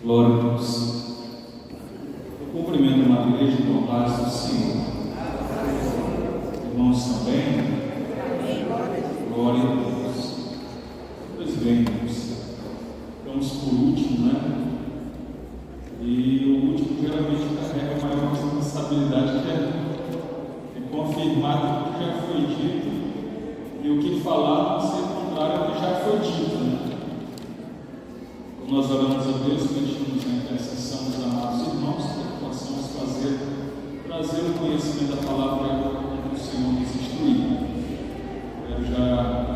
Glória a Deus. Eu cumprimento uma igreja com a paz do Senhor. Irmãos também? Glória a Deus. Pois bem, irmãos, vamos por último, né? E o último geralmente carrega a maior responsabilidade, que é confirmar o que já foi dito e o que falar não ser contrário ao que já foi dito, né? Nós oramos a Deus, pedimos a intercessão dos amados irmãos, para que possamos trazer o conhecimento da palavra que o Senhor nos instruiu. Quero já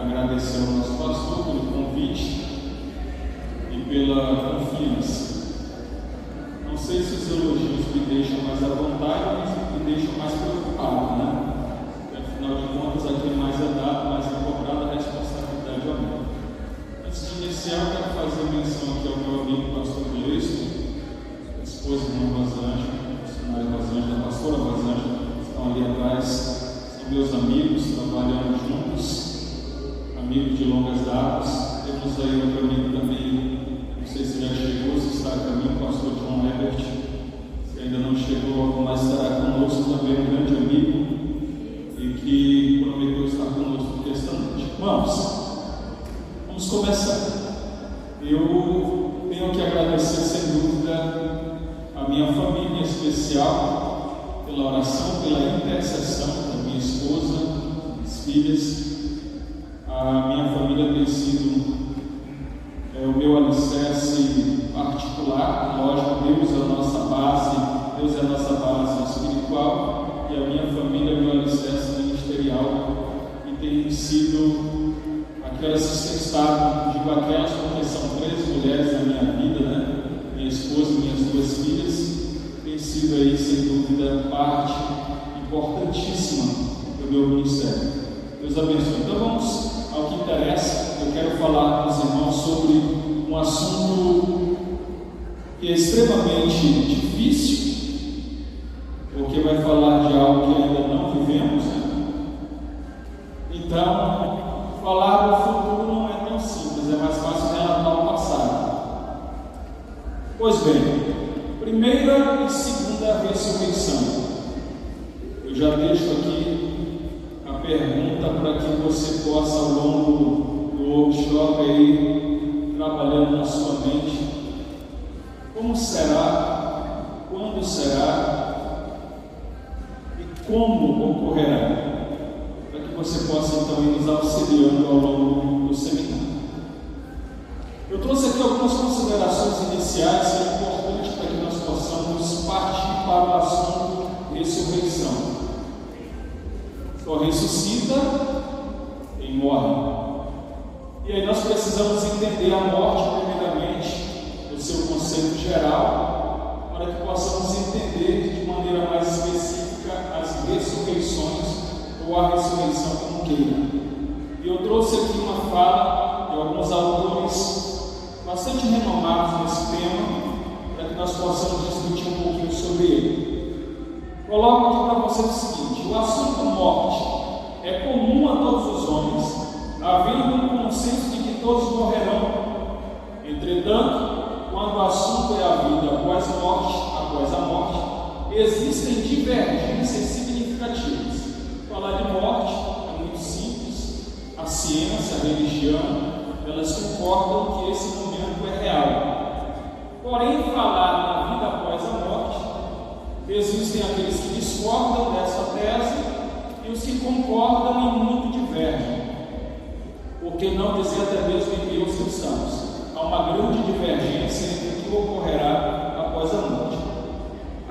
agradecer ao nosso pastor pelo convite e pela confiança. Não sei se os elogios me deixam mais à vontade, mas me deixam mais preocupado, né? Porque, afinal de contas, a quem mais é dado, mais é cobrada a responsabilidade ao meu. Antes de iniciar, eu quero fazer menção aqui ao meu amigo pastor Gleison, a esposa do irmão Rosângela, a missionária Rosângela, a pastora Rosângela, que estão ali atrás, são meus amigos, trabalhamos juntos, amigos de longas datas. Temos aí outro amigo também, não sei se já chegou, se está a caminho, o pastor John Herbert, se ainda não chegou, mas estará conosco também, um grande amigo, e que prometeu estar conosco esta noite. Vamos começar. Eu tenho que agradecer, sem dúvida, a minha família em especial, pela oração, pela intercessão da minha esposa, das filhas. A minha família tem sido o meu alicerce particular. Lógico, Deus é a nossa base, Deus é a nossa base espiritual, e a minha família é o meu alicerce ministerial, e tem sido aquelas sustentadas, digo aquelas porque são 3 mulheres na minha vida, né? Minha esposa e minhas 2 filhas, tem sido aí, sem dúvida, parte importantíssima do meu ministério. Deus abençoe. Então vamos ao que interessa. Eu quero falar com os irmãos sobre um assunto que é extremamente difícil, porque vai falar de algo que ainda não vivemos, né? Então, falar do futuro não é tão simples, é mais fácil relatar o passado. Pois bem, primeira e segunda ressurreição. Eu já deixo aqui a pergunta para que você possa, ao longo do workshop, aí, trabalhando na sua mente: como será, quando será e como ocorrerá? Você possa então ir nos auxiliando ao longo do seminário. Eu trouxe aqui algumas considerações iniciais que é importante para que nós possamos partir para o assunto ressurreição. Só ressuscita e morre. E aí nós precisamos entender a morte primeiramente no seu conceito geral, para que possamos entender de maneira mais específica as ressurreições ou a ressurreição, como queira. E eu trouxe aqui uma fala de alguns autores bastante renomados nesse tema, para que nós possamos discutir um pouquinho sobre ele. Coloco aqui para você o seguinte: o assunto morte é comum a todos os homens, havendo um consenso de que todos morrerão. Entretanto, quando o assunto é a vida após a morte, existem divergências significativas. Falar de morte é muito simples. A ciência, a religião, elas concordam que esse momento é real. Porém, falar na vida após a morte, existem aqueles que discordam dessa tese e os que concordam e muito divergem. Por que não dizer até mesmo em os cristãos? Há uma grande divergência entre o que ocorrerá após a morte.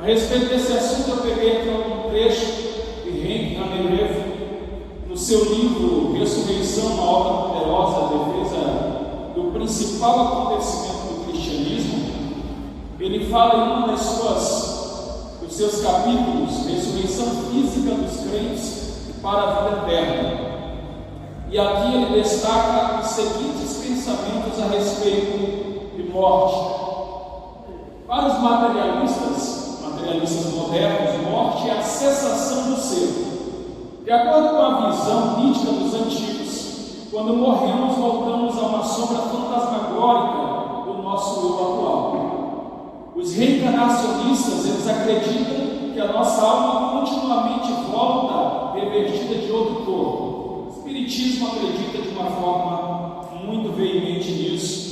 A respeito desse assunto, eu peguei aqui algum trecho de Henry Hanegraaff, no seu livro Ressurreição, uma obra poderosa, a defesa do principal acontecimento do cristianismo. Ele fala em um dos seus capítulos, ressurreição física dos crentes para a vida eterna. E aqui ele destaca os seguintes pensamentos a respeito de morte. Para os materialistas modernos, morte é a cessação do ser. De acordo com a visão nítida dos antigos, quando morremos, voltamos a uma sombra fantasmagórica do nosso eu atual. Os reencarnacionistas, eles acreditam que a nossa alma continuamente volta revestida de outro corpo. O Espiritismo acredita de uma forma muito veemente nisso.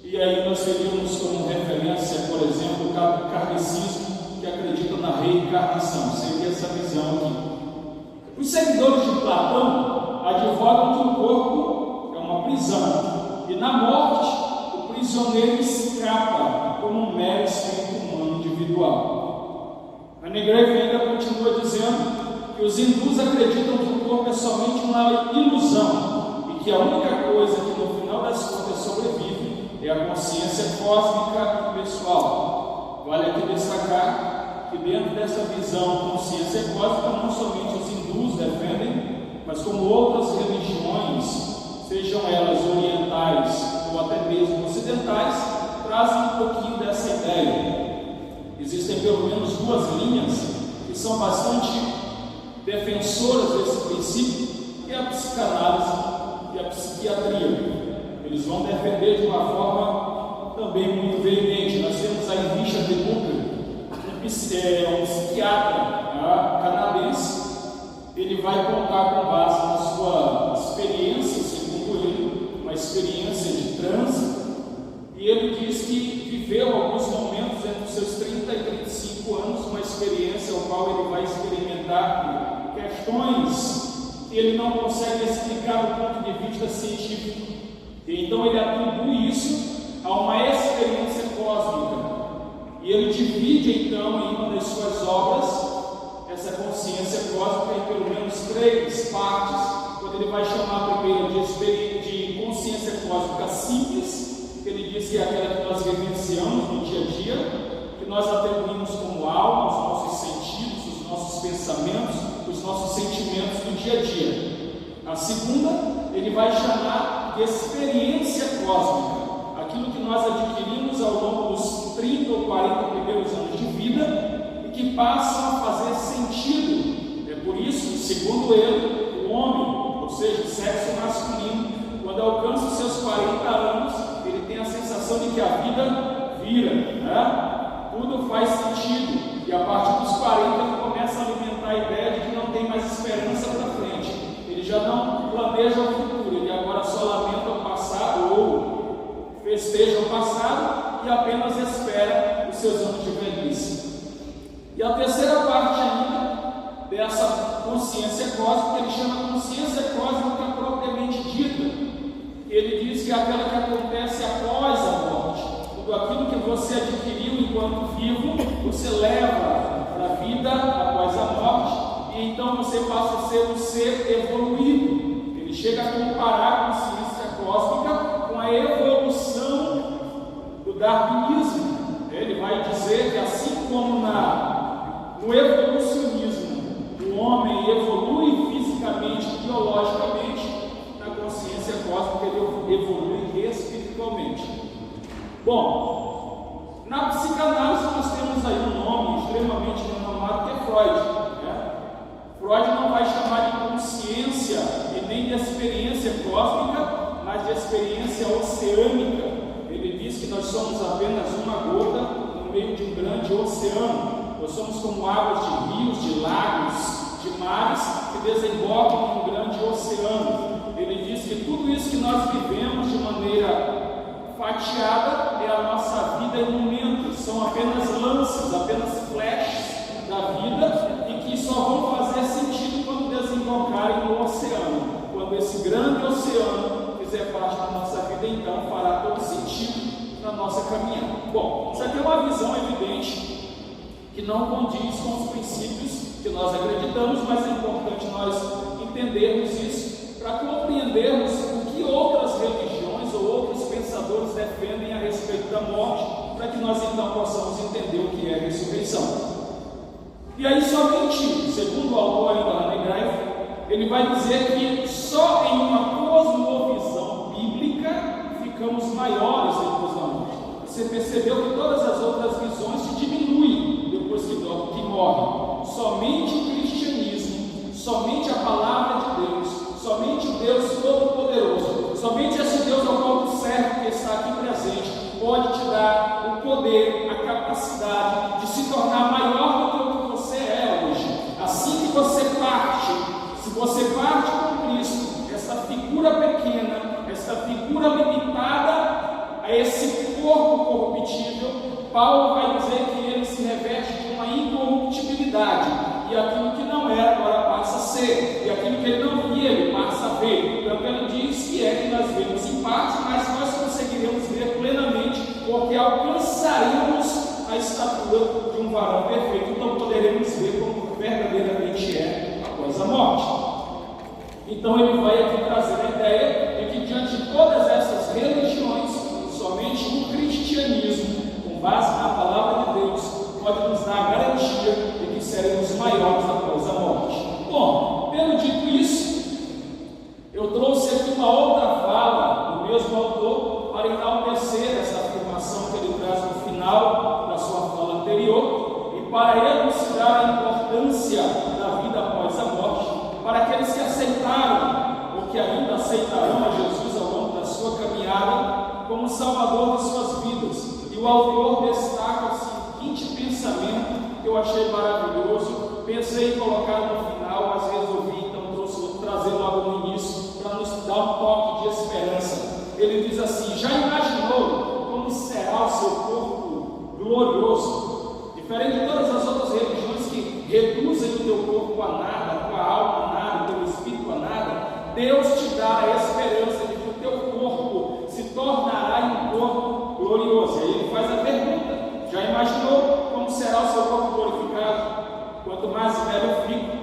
E aí nós teríamos como referência, por exemplo, o kardecismo, que acredita na reencarnação. Seria essa visão aqui. Os seguidores de Platão advogam que o corpo é uma prisão, e na morte o prisioneiro escapa como um mero espírito humano individual. A Hanegraaff ainda continua dizendo que os hindus acreditam que o corpo é somente uma ilusão e que a única coisa que no final das contas sobrevive é a consciência cósmica e pessoal. Vale aqui destacar que dentro dessa visão consciência cósmica não somente os hindus defendem, mas como outras religiões, sejam elas orientais ou até mesmo ocidentais, trazem um pouquinho dessa ideia. Existem pelo menos duas linhas que são bastante defensoras desse princípio, que é a psicanálise e a psiquiatria. Eles vão defender de uma forma também muito veemente. Nós temos aí Richard Buckley, um psiquiatra canadense. Ele vai contar com base na sua experiência, segundo ele, uma experiência de transe, e ele diz que viveu alguns momentos entre os seus 30 e 35 anos, uma experiência ao qual ele vai experimentar questões que ele não consegue explicar do ponto de vista científico. E então ele atribui isso a uma experiência cósmica. E ele divide então em uma das suas obras essa consciência cósmica em pelo menos 3 partes, quando ele vai chamar a primeira de consciência cósmica simples, que ele diz que é aquela que nós vivenciamos no dia a dia, que nós atribuímos como alma, os nossos sentidos, os nossos pensamentos, os nossos sentimentos no dia a dia. A segunda, ele vai chamar de experiência cósmica, aquilo que nós adquirimos ao longo dos 30 ou 40 primeiros anos de vida, que passam a fazer sentido. É por isso, segundo ele, o homem, ou seja, o sexo masculino, quando alcança os seus 40 anos, ele tem a sensação de que a vida vira, né? Tudo faz sentido, e a partir dos 40 ele começa a alimentar a ideia de que não tem mais esperança para frente. Ele já não planeja o futuro, ele agora só lamenta o passado ou festeja o passado e apenas espera os seus anos de velhice. E a terceira parte ainda dessa consciência cósmica, ele chama consciência cósmica propriamente dita. Ele diz que é aquela que acontece após a morte. Tudo aquilo que você adquiriu enquanto vivo, você leva para a vida após a morte, e então você passa a ser um ser evoluído. Ele chega a comparar a consciência cósmica com a evolução do darwinismo. Ele vai dizer que assim como no evolucionismo o homem evolui fisicamente, biologicamente, na consciência cósmica ele evolui espiritualmente. Bom, na psicanálise nós temos aí um nome extremamente renomado que é Freud. Freud não vai chamar de consciência e nem de experiência cósmica, mas de experiência oceânica. Ele diz que nós somos apenas uma gota no meio de um grande oceano. Nós somos como águas de rios, de lagos, de mares que desembocam em um grande oceano. Ele diz que tudo isso que nós vivemos de maneira fatiada é a nossa vida em momentos, são apenas lances, apenas flashes da vida, e que só vão fazer sentido quando desembocarem no oceano. Quando esse grande oceano fizer parte da nossa vida, então fará todo sentido na nossa caminhada. Bom, isso aqui é uma visão evidente que não condiz com os princípios que nós acreditamos, mas é importante nós entendermos isso para compreendermos o que outras religiões ou outros pensadores defendem a respeito da morte, para que nós então possamos entender o que é a ressurreição. E aí somente, segundo o autor ainda Hanegraaff, ele vai dizer que só em uma cosmovisão bíblica ficamos maiores depois da morte. Você percebeu que todas as outras visões se diminuem depois que morre. Somente o cristianismo, somente a palavra de Deus, somente o Deus Todo-Poderoso, somente esse Deus ao qual tu serve, que está aqui presente, pode te dar dá o poder, a capacidade de se tornar maior do que o que você é hoje. Assim que você parte, se você parte com Cristo, essa figura pequena, essa figura limitada a esse corpo corruptível, Paulo vai dizer que ele se reveste de uma incorruptibilidade, e aquilo que não era agora passa a ser, e aquilo que ele não via ele passa a ver. Então ele diz que é que nós vemos em parte, mas nós conseguiremos ver plenamente, porque alcançaremos a estatura de um varão perfeito, então poderemos ver como verdadeiramente é após a morte. Então ele vai aqui trazer a ideia de que diante de todas essas religiões, somente o cristianismo, com base na palavra de Deus, pode nos dar a garantia de que seremos maiores após a morte. Bom, tendo dito isso, eu trouxe aqui uma outra fala do mesmo autor para enaltecer essa afirmação que ele traz no final da sua fala anterior e para elucidar a importância da vida após a morte para aqueles que aceitaram ou que ainda aceitarão a Jesus ao longo da sua caminhada como Salvador de suas vidas. E o autor destaca o seguinte pensamento que eu achei maravilhoso, pensei em colocar no final, mas resolvi então trazer logo no início para nos dar um toque de esperança. Ele diz assim: já imaginou como será o seu corpo glorioso? Diferente de todas as outras religiões que reduzem o teu corpo a nada, a tua alma a nada, o teu espírito a nada, Deus te dá a esperança de que o teu corpo se tornará um corpo glorioso. E aí ele faz a pergunta: já imaginou como será o seu corpo glorificado? Quanto mais velho eu fico,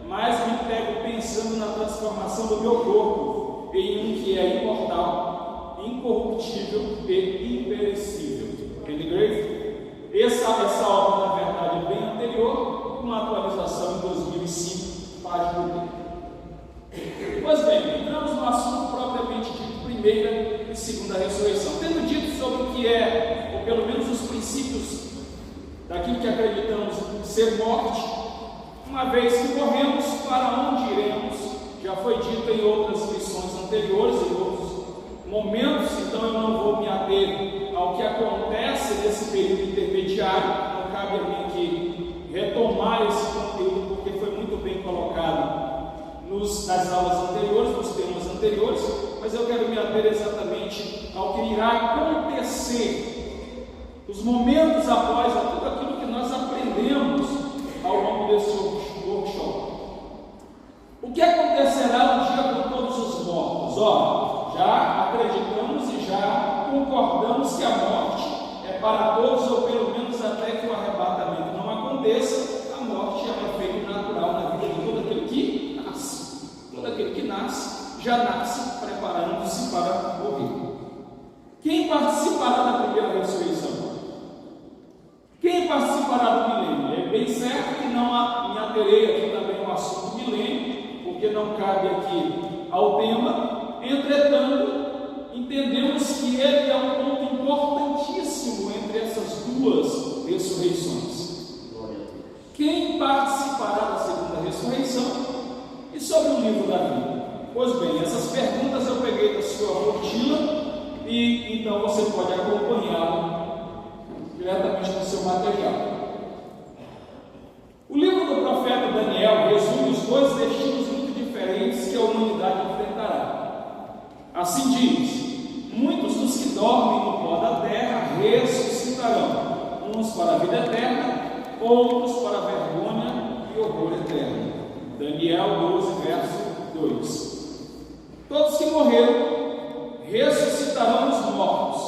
mais me pego pensando na transformação do meu corpo em um que é imortal, incorruptível e imperecível. Entendeu? Essa obra, na verdade, é bem anterior, com uma atualização em 2005, página 8. Pois bem, entramos no assunto propriamente dito, primeira e segunda ressurreição. Tendo dito sobre o que é, ou pelo menos os princípios daquilo que acreditamos ser morte, uma vez que morremos, para onde iremos? Já foi dito em outras lições anteriores, em outros momentos, então eu não vou me ater ao que acontece nesse período intermediário, não cabe a mim aqui retomar esse conteúdo, porque foi muito bem colocado nas aulas anteriores, nos temas anteriores, mas eu quero me ater exatamente ao que irá acontecer, os momentos após, a tudo aquilo que nós aprendemos ao longo desse workshop. O que acontecerá no dia com todos os mortos? Ora, já acreditamos e já concordamos que a morte é para todos, ou pelo menos até que o arrebatamento não aconteça. A morte é um efeito natural na vida de todo aquele que nasce. Todo aquele que nasce já nasce preparando-se para morrer. Quem participará da primeira ressurreição? Quem participará do milênio? É bem certo que não me aterei aqui também ao assunto milênio, porque não cabe aqui ao tema. Entretanto, entendemos que ele é um ponto importantíssimo entre essas duas ressurreições. Quem participará da segunda ressurreição? E sobre o livro da vida? Pois bem, essas perguntas eu peguei da sua apostila e então você pode acompanhá-lo diretamente no seu material. O livro do profeta Daniel resume os dois destinos muito diferentes que a humanidade enfrentará. Assim diz: muitos dos que dormem no pó da terra ressuscitarão, uns para a vida eterna, outros para a vergonha e horror eterno. Daniel 12, verso 2. Todos que morreram ressuscitarão os mortos,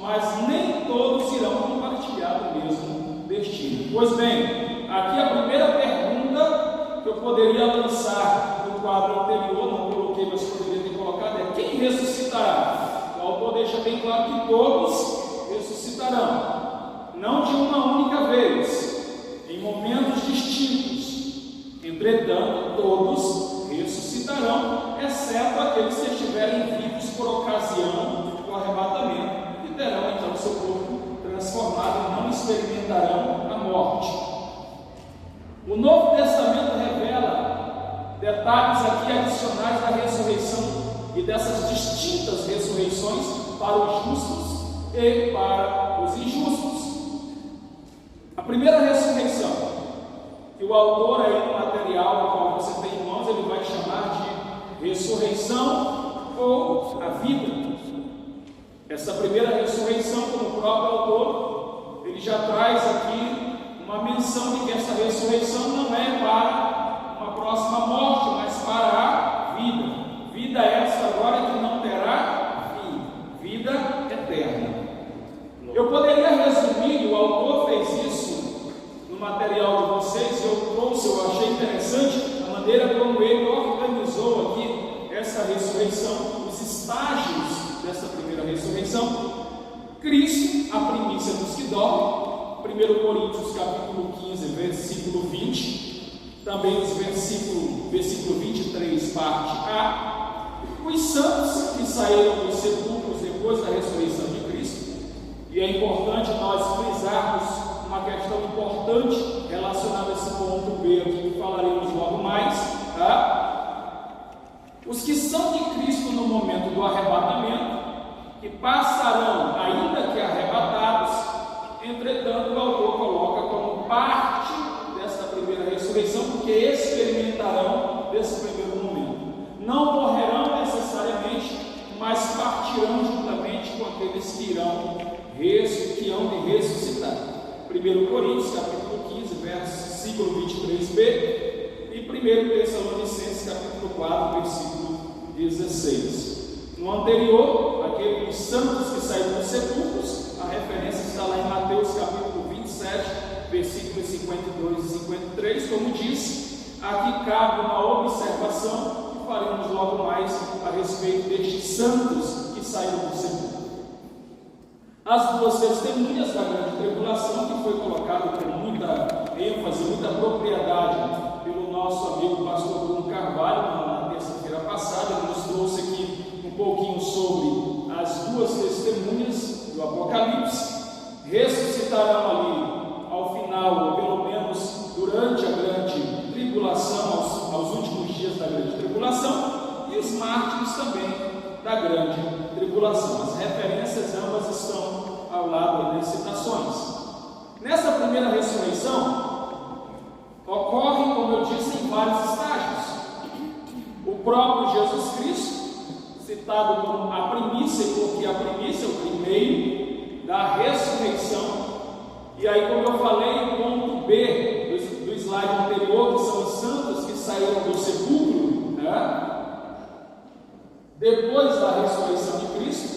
mas nem todos irão compartilhar o mesmo destino. Pois bem, aqui a primeira pergunta que eu poderia lançar no quadro anterior, não coloquei, mas poderia ter colocado, é: quem ressuscitará? O autor deixa bem claro que todos ressuscitarão, não de uma única vez, em momentos distintos. Entretanto, todos ressuscitarão, exceto aqueles que estiverem vivos por ocasião do arrebatamento, que terão então seu corpo transformado e não experimentarão a morte. O Novo Testamento revela detalhes aqui adicionais da ressurreição e dessas distintas ressurreições para os justos e para os injustos. autor aí no material no qual você tem em mãos, ele vai chamar de ressurreição ou a vida. Essa primeira ressurreição, como o próprio autor, ele já traz aqui uma menção de que essa ressurreição não é para uma próxima morte, mas para a vida. Vida essa agora que não terá fim, vida eterna. Eu poderia resumir, e o autor fez isso no material de vocês, eu achei interessante a maneira como ele organizou aqui essa ressurreição, os estágios dessa primeira ressurreição. Cristo, a primícia dos que dormem, 1 Coríntios capítulo 15, versículo 20, também os versículo 23, parte A. Os santos que saíram dos sepulcros depois da ressurreição de Cristo, e é importante nós frisarmos uma questão importante relacionada a esse ponto B, que falaremos logo mais, tá? Os que são de Cristo no momento do arrebatamento, que passarão, ainda que arrebatados, entretanto o autor coloca como parte desta primeira ressurreição, porque experimentarão desse primeiro momento. Não morrerão necessariamente, mas partirão juntamente com aqueles que hão de ressuscitar. 1 Coríntios capítulo 15, versículo 23b, e 1 Tessalonicenses capítulo 4, versículo 16. No anterior, aqueles santos que saíram dos sepulcros, a referência está lá em Mateus capítulo 27, versículos 52 e 53, como disse. Aqui cabe uma observação que faremos logo mais a respeito destes santos que saíram do sepulcro. As duas testemunhas da grande tribulação, que foi colocado com muita ênfase, muita propriedade pelo nosso amigo pastor Bruno Carvalho na terça-feira passada, ele nos trouxe aqui um pouquinho sobre as duas testemunhas do Apocalipse. Ressuscitarão ali ao final, ou pelo menos durante a grande tribulação, aos últimos dias da grande tribulação, e os mártires também da grande tribulação. As referências ambas estão ao lado das citações. Nessa primeira ressurreição, ocorre, como eu disse, em vários estágios. O próprio Jesus Cristo, citado como a primícia, porque a primícia é o primeiro da ressurreição. E aí, como eu falei, o ponto B do slide anterior, que são os santos que saíram do sepulcro, né? Depois da ressurreição de Cristo.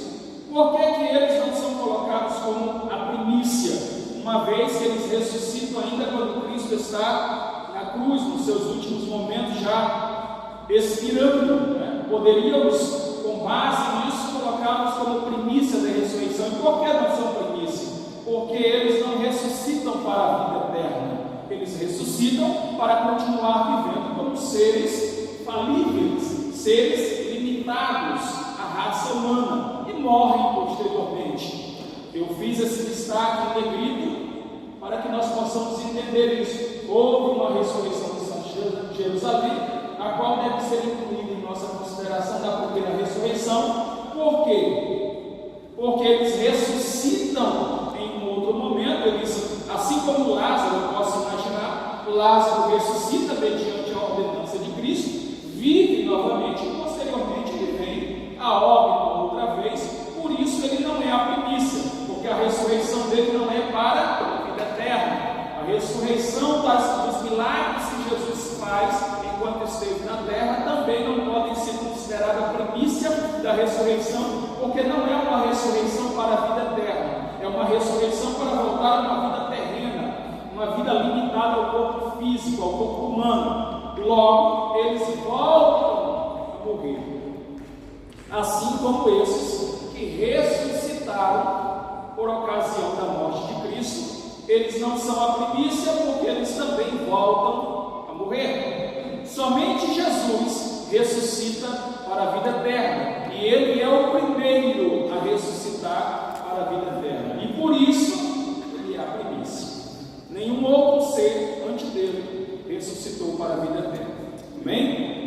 Por que eles não são colocados como a primícia, uma vez que eles ressuscitam ainda quando Cristo está na cruz, nos seus últimos momentos já expirando, né? Poderíamos, com base nisso, colocá-los como primícia da ressurreição. E por que não são primícia? Porque eles não ressuscitam para a vida eterna, eles ressuscitam para continuar vivendo como seres falíveis, seres limitados à raça humana, e morrem posteriormente. Eu fiz esse destaque em negrito para que nós possamos entender isso. Houve uma ressurreição de Jerusalém, a qual deve ser incluída em nossa consideração da primeira ressurreição. Por quê? Porque eles ressuscitam em um outro momento. Eles, assim como Lázaro, eu posso imaginar, Lázaro ressuscita mediante a ordenança de Cristo, vive novamente e posteriormente ele vem a óbito outra vez. Por isso ele não é a primícia, porque a ressurreição dele não é para a vida eterna. A ressurreição dos milagres que Jesus faz enquanto esteve na terra também não podem ser consideradas primícia da ressurreição, porque não é uma ressurreição para a vida eterna, é uma ressurreição para voltar a uma vida terrena, uma vida limitada ao corpo físico, ao corpo humano. Logo, eles voltam a morrer, assim como esses que ressuscitaram por ocasião da morte de Cristo. Eles não são a primícia, porque eles também voltam a morrer. Somente Jesus ressuscita para a vida eterna, e ele é o primeiro a ressuscitar para a vida eterna, e por isso ele é a primícia. Nenhum outro ser antes dele ressuscitou para a vida eterna. Amém?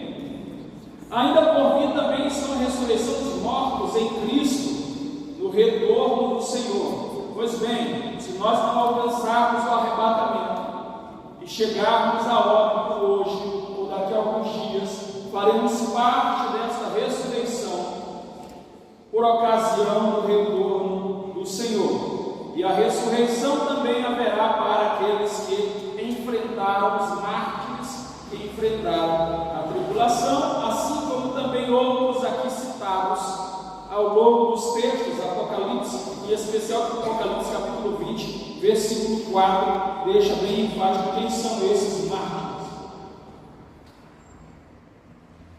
Ainda por vir também estão a ressurreição dos mortos em Cristo, no retorno do Senhor. Pois bem, se nós não alcançarmos o arrebatamento e chegarmos a óbito hoje, ou daqui a alguns dias, faremos parte desta ressurreição por ocasião do retorno do Senhor. E a ressurreição também haverá para aqueles que enfrentaram os mártires, que enfrentaram a tribulação, assim como também outros aqui citados ao longo dos textos, Apocalipse, em especial Apocalipse capítulo 20, versículo 4, deixa bem enfático quem são esses mártires.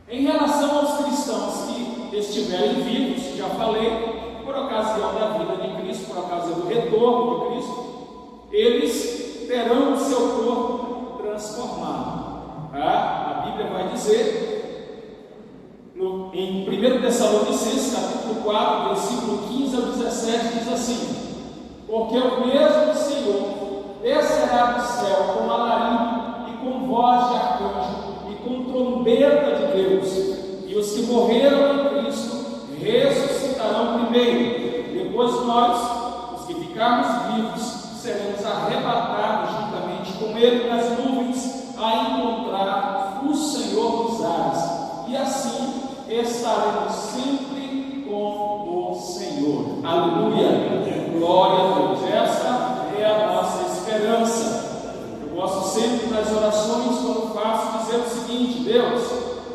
Em relação aos cristãos que estiverem vivos, já falei, por ocasião da vida de Cristo, por ocasião do retorno de Cristo, eles terão o seu corpo transformado. A Bíblia vai dizer, em 1 Tessalonicenses, capítulo 4, versículo 15 ao 17, diz assim: porque o mesmo Senhor descerá do céu com alarido e com voz de arcanjo e com trombeta de Deus, e os que morreram em Cristo ressuscitarão primeiro. Depois nós, os que ficarmos vivos, seremos arrebatados juntamente com Ele nas nuvens a encontrar o Senhor nos ares, e assim estaremos sempre com o Senhor. Aleluia! Glória a Deus! Essa é a nossa esperança. Eu gosto sempre nas orações, quando faço, dizer o seguinte: Deus,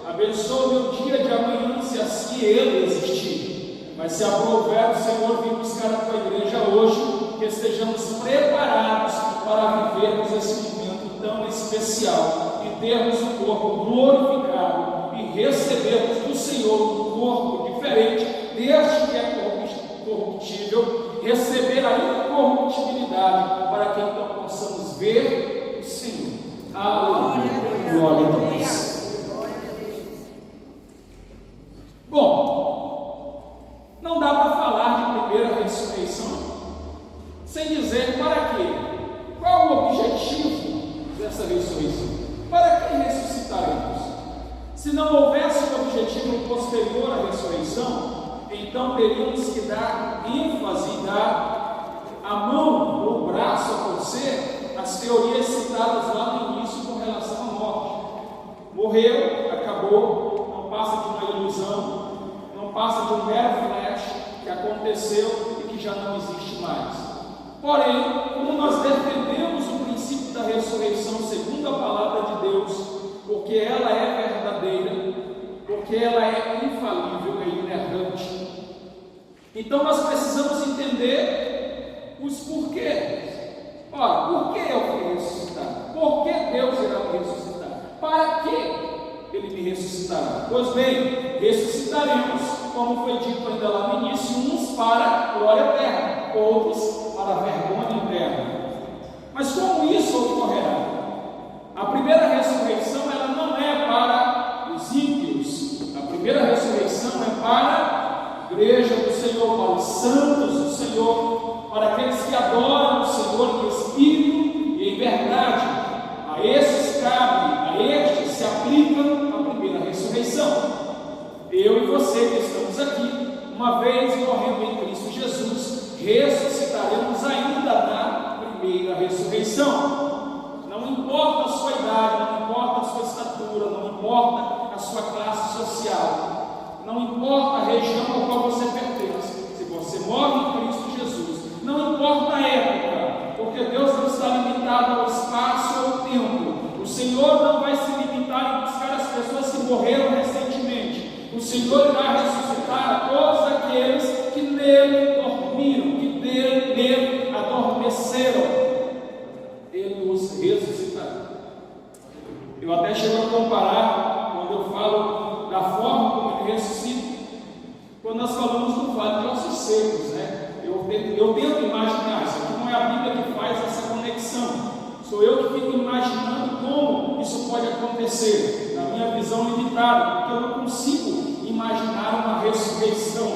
abençoe meu dia de amanhã, se assim Ele existir. Mas se aprouver o Senhor vir buscar a tua igreja hoje, que estejamos preparados para vivermos esse momento tão especial e termos o corpo glorificado e recebermos do Senhor um corpo diferente deste que é corruptível, receber a incorruptibilidade, para que então possamos ver o Senhor. Aleluia! Glória a Deus! Bom, não dá para falar de primeira ressurreição sem dizer para quê. Qual o objetivo dessa ressurreição? Para que ressuscitaremos? Se não houvesse um objetivo posterior à ressurreição, então teríamos que dar ênfase, dar a mão ou o braço a torcer as teorias citadas lá no início com relação à morte. Morreu, acabou, não passa de uma ilusão, não passa de um mero flash que aconteceu e que já não existe mais. Porém, como nós defendemos o princípio da ressurreição segundo a palavra de Deus, porque ela é verdadeira, porque ela é infalível e inerrante, então nós precisamos entender os porquês. Ora, por que eu fui ressuscitado? Por que Deus irá me ressuscitar? Para que Ele me ressuscitará? Pois bem, ressuscitaremos, como foi dito ainda lá no início, uns para a glória eterna, outros para a vergonha eterna. Mas como isso ocorrerá? A primeira ressurreição, ela não é para os ímpios. A primeira ressurreição é para a igreja do Senhor, para os santos do Senhor, para aqueles que adoram o Senhor em espírito e em verdade. A esses cabe, a estes se aplica a primeira ressurreição. Eu e você que estamos aqui, uma vez morrendo em Cristo Jesus, ressuscitaremos ainda na primeira ressurreição. Não importa a sua idade, não importa a sua estatura, não importa a sua classe social, não importa a região a qual você pertence. Se você morre em Cristo Jesus, não importa a época, porque Deus não está limitado ao espaço ou ao tempo. O Senhor não vai se limitar em buscar as pessoas que morreram recentemente. O Senhor irá ressuscitar a todos aqueles que nele dormiram, que nele adormeceram. Ele os ressuscitará. Eu até chego a comparar, quando eu falo da forma como Ele ressuscita, quando nós falamos do vale de ossos secos, né? Eu tento imaginar, isso aqui não é a Bíblia que faz essa conexão, sou eu que fico imaginando como isso pode acontecer, na minha visão limitada, porque eu não consigo imaginar uma ressurreição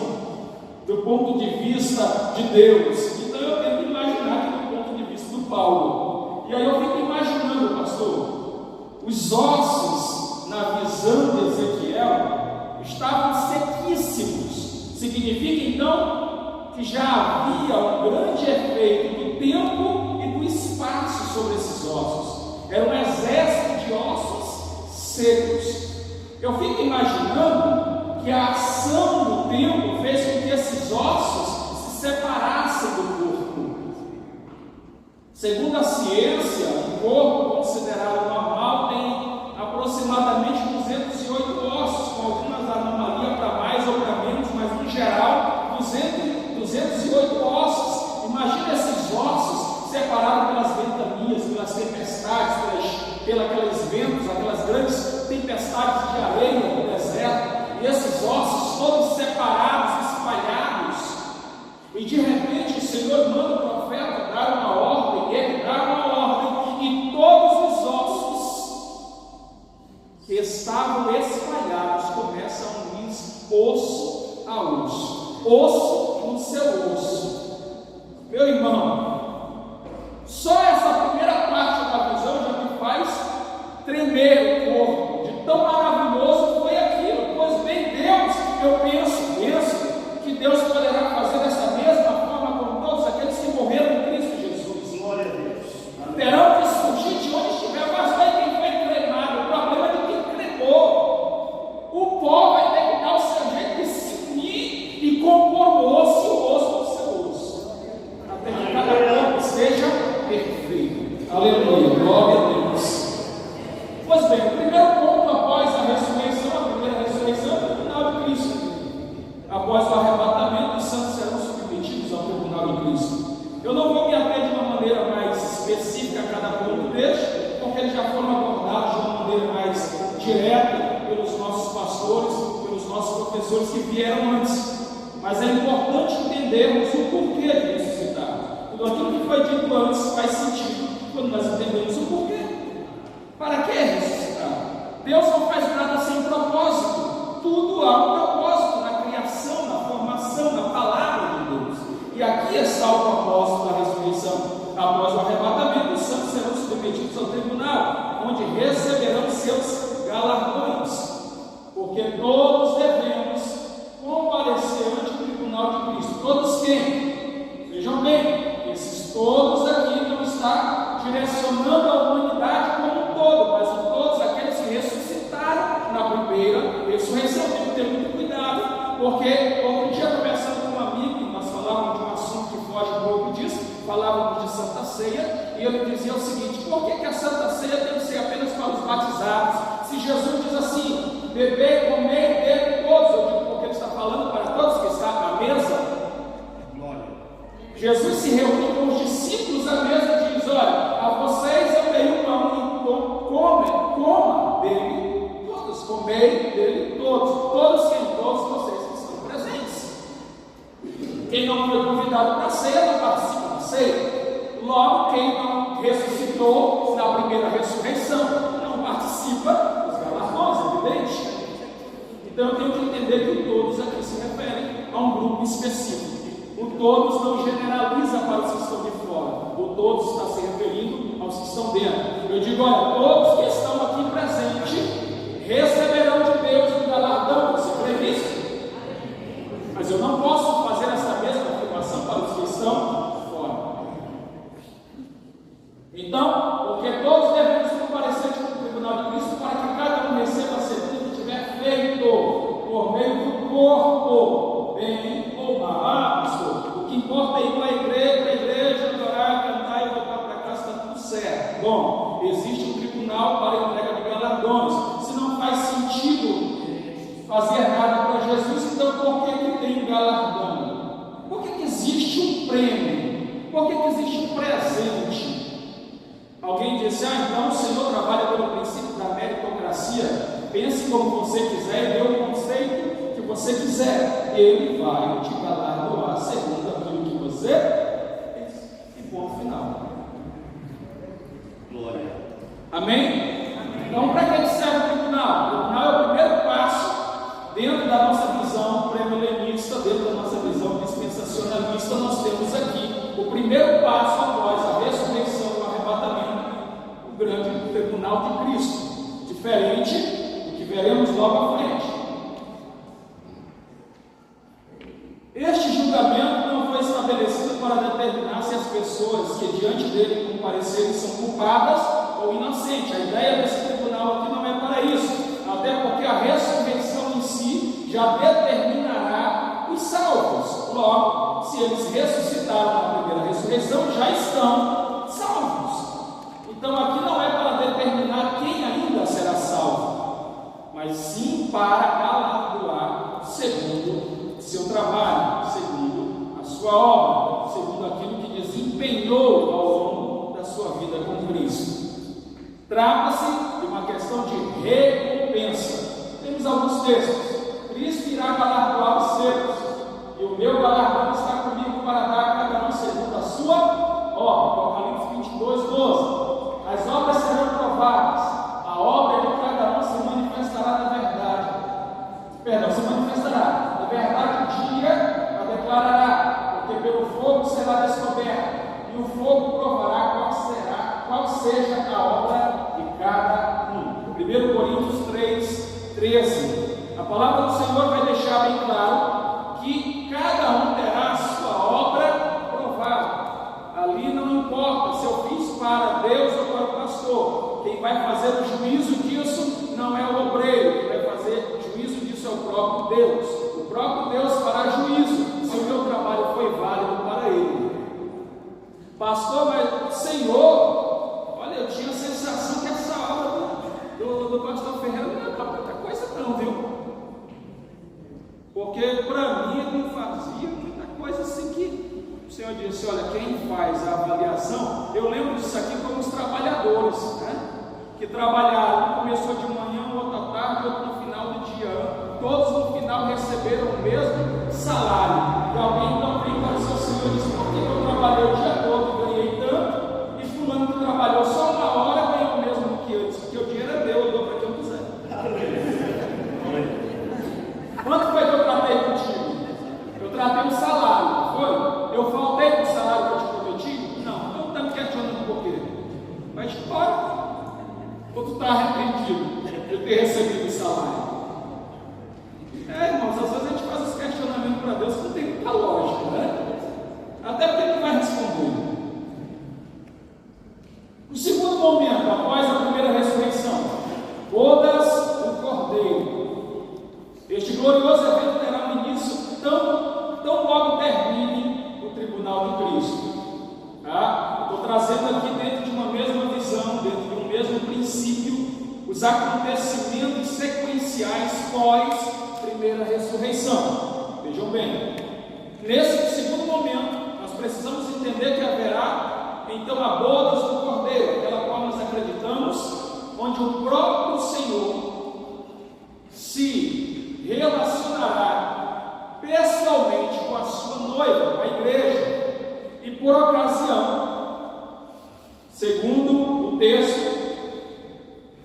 do ponto de vista de Deus. Então eu tento imaginar aqui do ponto de vista do Paulo. E aí eu fico imaginando, pastor, os ossos na visão de Ezequiel estavam sequíssimos. Significa então que já havia um grande efeito do tempo e do espaço sobre esses ossos. Era uma secos. Eu fico imaginando que a ação do tempo fez com que esses ossos se separassem do corpo. Segundo a ciência, o corpo considerado normal tem aproximadamente 208 ossos, com algumas anomalias para mais ou para menos, mas no geral 208 ossos. Imagina esses ossos separados pelas ventanias, pelas tempestades, pelos ventos, aquelas grandes tempestades de areia no deserto, e esses ossos todos separados, espalhados, e de repente o Senhor manda o profeta dar uma ordem, e ele dá uma ordem, e todos os ossos que estavam espalhados começam a unir osso a osso no seu osso. Meu irmão, só essa primeira parte da visão já me faz tremer o corpo, de tão maravilhoso foi aquilo. Pois bem, Deus, eu penso que Deus poderá fazer dessa mesma forma com todos aqueles que morreram em Cristo Jesus. Glória a Deus. Terão que surgir de onde estiver, mas vai quem foi cremado. O problema é de quem cremou. O pó vai ter que dar o seu jeito de se unir e compor o osso e o osso do seu osso, até que cada corpo seja perfeito. Aleluia, glória a Deus. Pois bem, o primeiro ponto após a ressurreição, a primeira ressurreição, é o tribunal de Cristo. Após o arrebatamento, os santos serão submetidos ao tribunal de Cristo. Eu não vou me ater de uma maneira mais específica a cada ponto deste, porque eles já foram abordados de uma maneira mais direta pelos nossos pastores, pelos nossos professores que vieram antes. Mas é importante entendermos o porquê de ressuscitar. Tudo aquilo que foi dito antes faz sentido quando nós entendemos o porquê. Para que ressuscitar? Deus não faz nada sem propósito. Tudo há um propósito na criação, na formação, na palavra de Deus. E aqui está o propósito da ressurreição. Após o arrebatamento, os santos serão submetidos ao tribunal, onde receberão seus galardões. Porque todos devemos comparecer ante o tribunal de Cristo. Todos quem? Vejam bem, esses todos aqui não está direcionando a humanidade como um todo, mas a todos aqueles que ressuscitaram na primeira ressurreição. Tem que ter muito cuidado, porque outro dia, conversando com um amigo, nós falávamos de um assunto que foge um pouco disso, falávamos de Santa Ceia, e ele dizia o seguinte: por que a Santa Ceia tem que ser apenas para os batizados? Se Jesus diz assim, beber, comer, beber todos, eu digo porque ele está falando para todos que estão à mesa. Jesus se reuniu com os discípulos à mesa e diz: olha, a vocês eu dei um a um, então coma dele todos, comei dele todos vocês que estão presentes. Quem não foi convidado para a ceia, não participa da ceia. Logo, quem não ressuscitou na primeira ressurreição, não participa dos galardões, evidente. Então eu tenho que entender que todos aqui se referem a um grupo específico. O todos não generaliza para os que estão de fora. O todos está se referindo aos que estão dentro. Eu digo, olha, todos que estão aqui presentes receberão de Deus um galardão, isso é previsto. Mas eu não posso fazer essa mesma afirmação para os que estão fora. Então, porque todos devemos comparecer no tribunal de Cristo para que cada um receba a certeza que tiver feito por meio do corpo, bem ou mal. O que importa é ir para a igreja, adorar, cantar e voltar para casa, está tudo certo. Bom, existe um tribunal para a entrega de galardões. Se não faz sentido fazer nada para Jesus, então por que tem um galardão? Por que existe um prêmio? Por que existe um presente? Alguém disse: então o Senhor trabalha pelo princípio da meritocracia. Pense como você quiser e dê o conceito que você quiser. Ele vai te galardoar segundo aquilo que você fez. E ponto final. Glória. Amém? Então, para que serve o tribunal? O tribunal é o primeiro passo dentro da nossa visão premilenista, dentro da nossa visão dispensacionalista. Nós temos aqui o primeiro passo após a ressurreição e o arrebatamento, o grande tribunal de Cristo, diferente do que veremos logo à frente. Este julgamento não foi estabelecido para determinar se as pessoas que diante dele comparecerem são culpadas ou inocentes. A ideia desse tribunal aqui não é para para isso, até porque a ressurreição em si já determinará os salvos. Logo, se eles ressuscitaram na primeira ressurreição, já estão salvos. Então aqui não é para determinar quem ainda será salvo, mas sim para galardoar segundo seu trabalho, segundo a sua obra, segundo aquilo que desempenhou ao longo da sua vida com Cristo. Trata-se de uma questão de recompensa. Temos alguns textos. Cristo irá galardoar os seus, e o meu galardão está comigo para dar a cada um segundo a sua obra. Apocalipse 22, 12. As obras serão provadas, a obra de cada um se manifestará na verdade. Se manifestará na verdade o dia a declarará, porque pelo fogo será descoberto, e o fogo provará qual seja a obra de cada um. 1 Coríntios 3, 13. A palavra do Senhor vai deixar bem claro que cada um terá a sua obra provada. Ali não importa se eu fiz para Deus ou para o pastor. Quem vai fazer o juízo disso não é o obreiro. Quem vai fazer o juízo disso é o próprio Deus. O próprio Deus fará juízo se o meu trabalho foi válido para ele. Pastor, mas Senhor, olha, eu tinha a sensação que essa obra do pastor Ferreira não era muita coisa não, viu? Porque para mim ele não fazia muita coisa assim que o Senhor disse, olha, quem faz a avaliação, eu lembro disso aqui como os trabalhadores, né? Que trabalharam, um começou de manhã, outro à tarde, outro no final do dia, todos no final receberam o mesmo salário. E alguém então vem para o seu Senhor e diz, por que eu trabalhei o dia todo e ganhei tanto, e fulano que trabalhou só uma hora ganhou o mesmo do que eu? Porque o dinheiro é meu, eu dou para quem eu quiser. Quanto foi que eu tratei contigo? Eu tratei um salário, foi? Eu faltei com o salário que eu te prometi? Não, então está me questionando por quê? Vai embora. Ou tu está arrependido de ter recebido o salário? Irmãos, às vezes a gente faz esse questionamento para Deus que não tem muita lógica, né? Até porque ele vai responder. O segundo momento, após a primeira ressurreição, bodas do Cordeiro. Este glorioso evento terá um início tão logo termine o tribunal de Cristo. Tá? Estou trazendo aqui dentro de uma mesma visão, dentro de um mesmo princípio, os acontecimentos sequenciais pós-primeira ressurreição. Vejam bem, nesse segundo momento, nós precisamos entender que haverá então a bodas do Cordeiro, aquela qual nós acreditamos, onde o próprio Senhor se relacionará pessoalmente com a sua noiva, com a igreja, e por ocasião, segundo o texto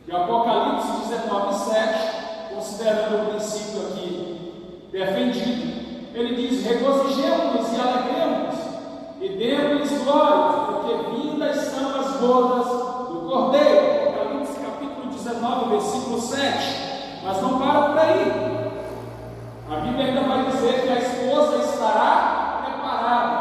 de Apocalipse 19:7, considerando o princípio aqui defendido, ele diz: regozijemo-nos e alegremos e demos-lhes glória, porque vindas são as bodas do Cordeiro. Apocalipse capítulo 19, versículo 7. Mas não para por aí. A Bíblia ainda vai dizer que a esposa estará preparada.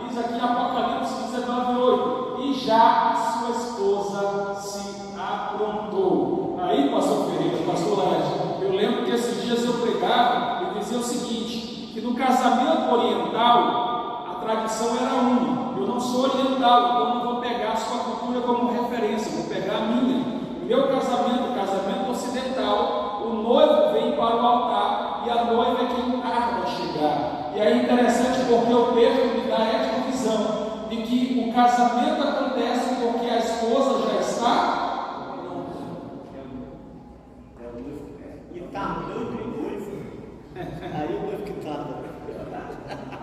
Diz aqui em Apocalipse 19:8, e já a sua esposa se aprontou. Aí, pastor Ferreira, pastor Led, eu lembro que esses dias eu pregava e dizia o seguinte, que no casamento oriental a tradição era uma. Eu não sou oriental, então não vou pegar a sua cultura como referência, vou pegar a minha. O meu casamento, o casamento ocidental, o noivo vem para o altar e a noiva é quem tarda a chegar. E é interessante porque o texto me dá esta visão de que o casamento acontece porque a esposa já está e tardando o noivo. Aí o noivo que tarda.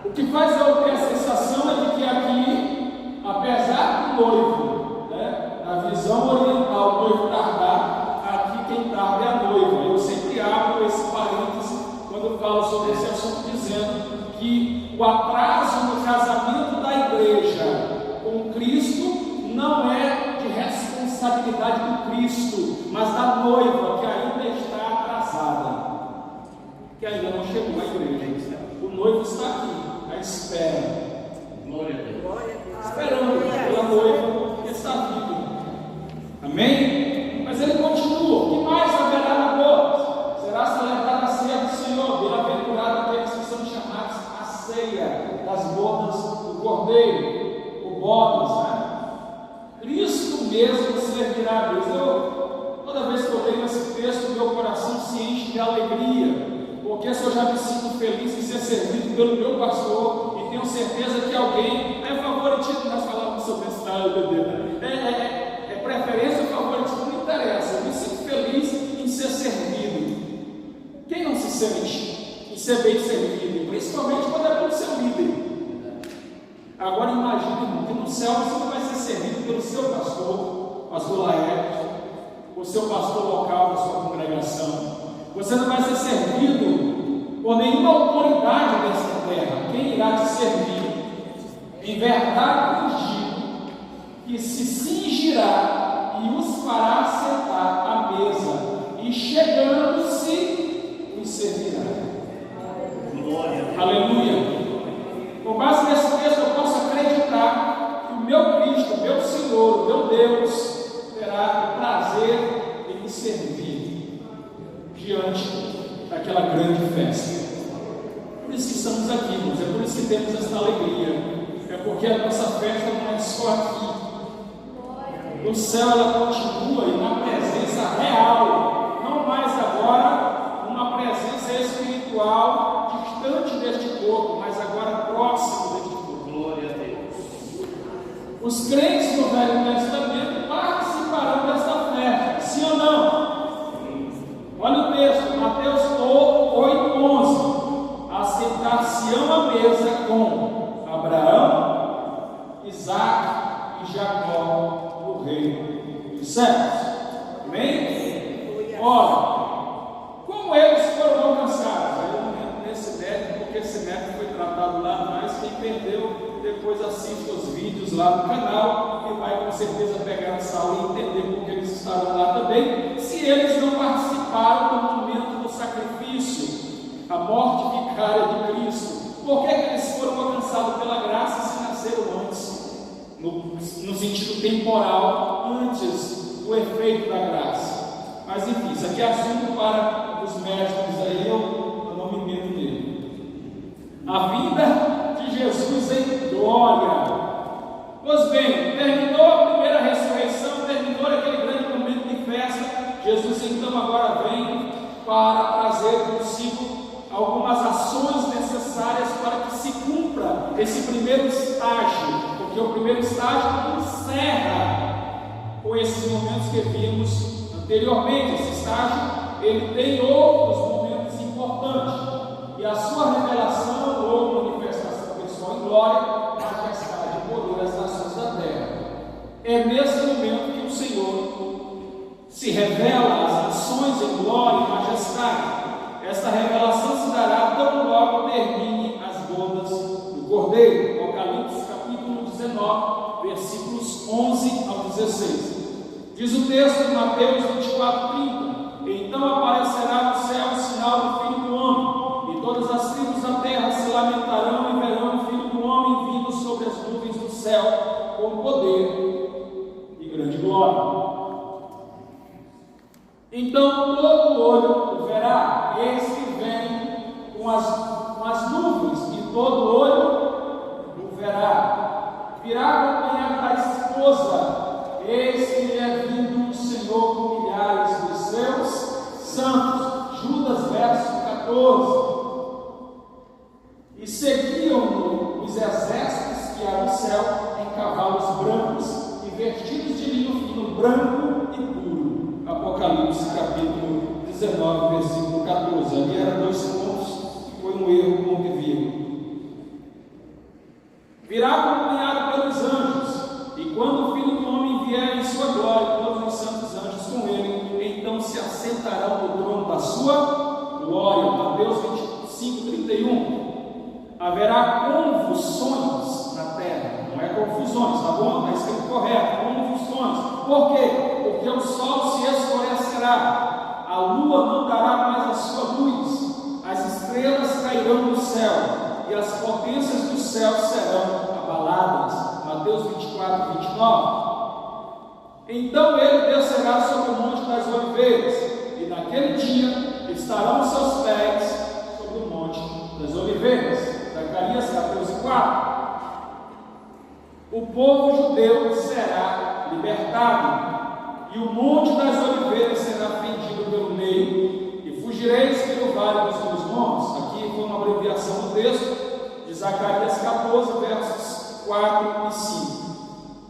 O que faz eu ter a sensação é de que aqui, apesar do noivo, né, na visão oriental, o noivo tardar, aqui quem tarda é a noiva. Eu sempre abro esse parêntese quando eu falo sobre esse assunto, dizendo que o atraso no casamento da igreja com Cristo não é de responsabilidade do Cristo, mas da noiva, que ainda está atrasada, que ainda não chegou à igreja. O noivo está aqui, à espera. Glória a Deus. Esperando pela noiva que está vindo. Amém? Mas ele continua. O que mais haverá? mesmo servirá a Deus. Toda vez que eu leio esse texto, meu coração se enche de alegria, porque se eu já me sinto feliz em ser servido pelo meu pastor, e tenho certeza que alguém é favoritismo, nós falamos sobre esse é preferência ou favoritismo, não interessa, eu me sinto feliz em ser servido. Quem não se sente em ser bem servido, principalmente quando é pelo seu líder? Agora imagine que no céu você não vai ser servido pelo seu pastor, pastor Laerte, o seu pastor local da sua congregação. Você não vai ser servido por nenhuma autoridade dessa terra. Quem irá te servir? Em verdade vos digo que se cingirá e os fará sentar à mesa, e chegando-se os servirá. Glória. Aleluia. Com base nesse texto eu posso acreditar que o meu Cristo, meu Senhor, meu Deus terá o prazer em me servir diante daquela grande festa. Por isso que estamos aqui, irmãos, é por isso que temos esta alegria, é porque a nossa festa não é só aqui. No céu ela continua e na presença real, não mais agora uma presença espiritual distante deste corpo, mas agora próximo deste corpo. Glória a Deus. Os crentes do Velho Testamento participarão desta festa, sim ou não? Olha o texto, Mateus 8:11. Assentar-se-ão à mesa com Abraão, Isaac e Jacó, o reino dos céus. Amém? Ora, como eles foram alcançados? Eu não entro nesse método, porque esse método foi tratado lá atrás. Quem perdeu, depois assiste os vídeos lá no canal e vai com certeza pegar essa aula e entender porque eles estavam lá também. Se eles não participaram do momento do sacrifício, a morte vicária de Cristo, por que eles foram alcançados pela graça se nasceram antes? No sentido temporal, antes do efeito da graça. Mas enfim, isso aqui é assunto para os mestres aí, eu não me meto nele. A vinda de Jesus em glória. Pois bem, terminou a primeira ressurreição, terminou aquele grande momento de festa. Jesus então agora vem para trazer consigo algumas ações necessárias para que se cumpra esse primeiro estágio, porque o primeiro estágio encerra com esses momentos que vimos anteriormente. Esse estágio, ele tem outros momentos importantes, e a sua revelação ou manifestação pessoal em glória, majestade e poder das nações da terra. É nesse momento que o Senhor se revela as ações em glória e majestade. Essa revelação se dará tão logo termine as bodas do Cordeiro. Apocalipse capítulo 19, versículos 11 ao 16. Diz o texto de Mateus 24:30: Então aparecerá no céu o sinal do Filho do Homem, e todas as tribos da terra se lamentarão e verão o Filho do Homem vindo sobre as nuvens do céu com poder e grande glória. Então todo olho o verá, eis que vem com as nuvens, e todo olho o verá. Virá acompanhado da esposa, eis que é vindo o Senhor com milhares dos seus santos. Judas, verso 14. E seguiam-no os exércitos que há no céu em cavalos brancos e vestidos de linho fino, branco e puro. Apocalipse capítulo 19, versículo 14. Ali eram 2 pontos, foi um erro com que viram. Virá acompanhado pelos anjos, e quando o Filho do Homem vier em sua glória, todos os santos anjos com ele, então se assentarão no trono da sua glória. Mateus 25:31. Haverá convulsões na terra, não é confusões, tá bom? Está escrito correto, convulsões. Por quê? Porque o sol se escurecerá, a lua não dará mais a sua luz, as estrelas cairão do céu, e as potências do céu serão abaladas. Mateus 24:29. Então ele descerá sobre o monte das oliveiras, e naquele dia estarão os seus pés sobre o monte das oliveiras. Zacarias 14:4. o povo judeu será libertado, e o monte das oliveiras será fendido pelo meio, e fugireis pelo vale dos montes. Aqui foi uma abreviação do texto de Zacarias 14, versos 4 e 5.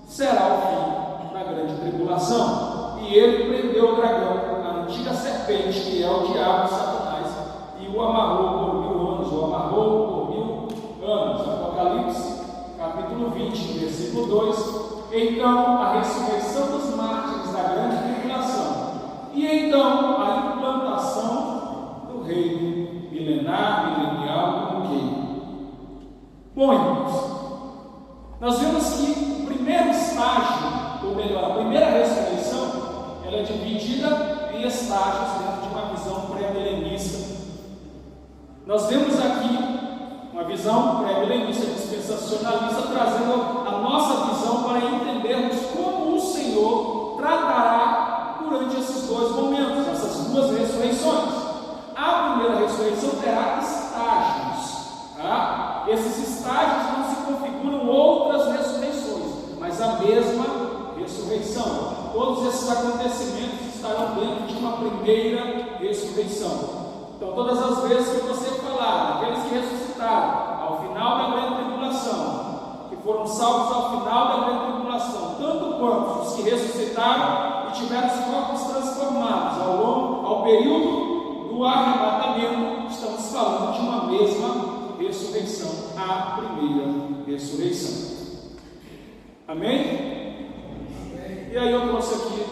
Será o fim da grande tribulação, e ele prendeu o dragão, a antiga serpente, que é o diabo, Satanás, e o amarrou por 1000 anos, ou amarrou por 1000 anos. Apocalipse, capítulo 20, versículo 2. Então, a ressurreição dos mártires da grande tribulação, e então a implantação do reino milenar, milenial, como reino. Bom, irmãos, nós vemos que o primeiro estágio, ou melhor, a primeira ressurreição, ela é dividida em estágios dentro de uma visão pré-milenista. Nós vemos aqui uma visão pré-milenista, dispensacionalista, trazendo a nossa visão para entendermos como o Senhor tratará durante esses dois momentos, essas duas ressurreições. A primeira ressurreição terá estágios, tá? Esses estágios não se configuram outras ressurreições, mas a mesma ressurreição. Todos esses acontecimentos estarão dentro de uma primeira ressurreição. Então, todas as vezes que você falar daqueles que ressuscitaram ao final da grande tribulação, que foram salvos ao final da grande tribulação, tanto quanto os que ressuscitaram e tiveram os corpos transformados ao período do arrebatamento, estamos falando de uma mesma ressurreição, a primeira ressurreição. Amém? E aí eu trouxe aqui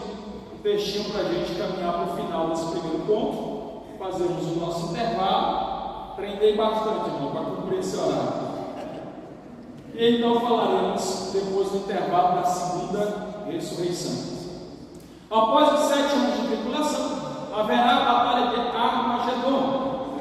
um textinho para a gente caminhar para o final desse primeiro ponto. Fazemos o nosso intervalo. Treinei bastante, irmão, para cumprir esse horário. E então falaremos depois do intervalo da segunda ressurreição. Após os 7 anos de tribulação, haverá a batalha de Armagedon.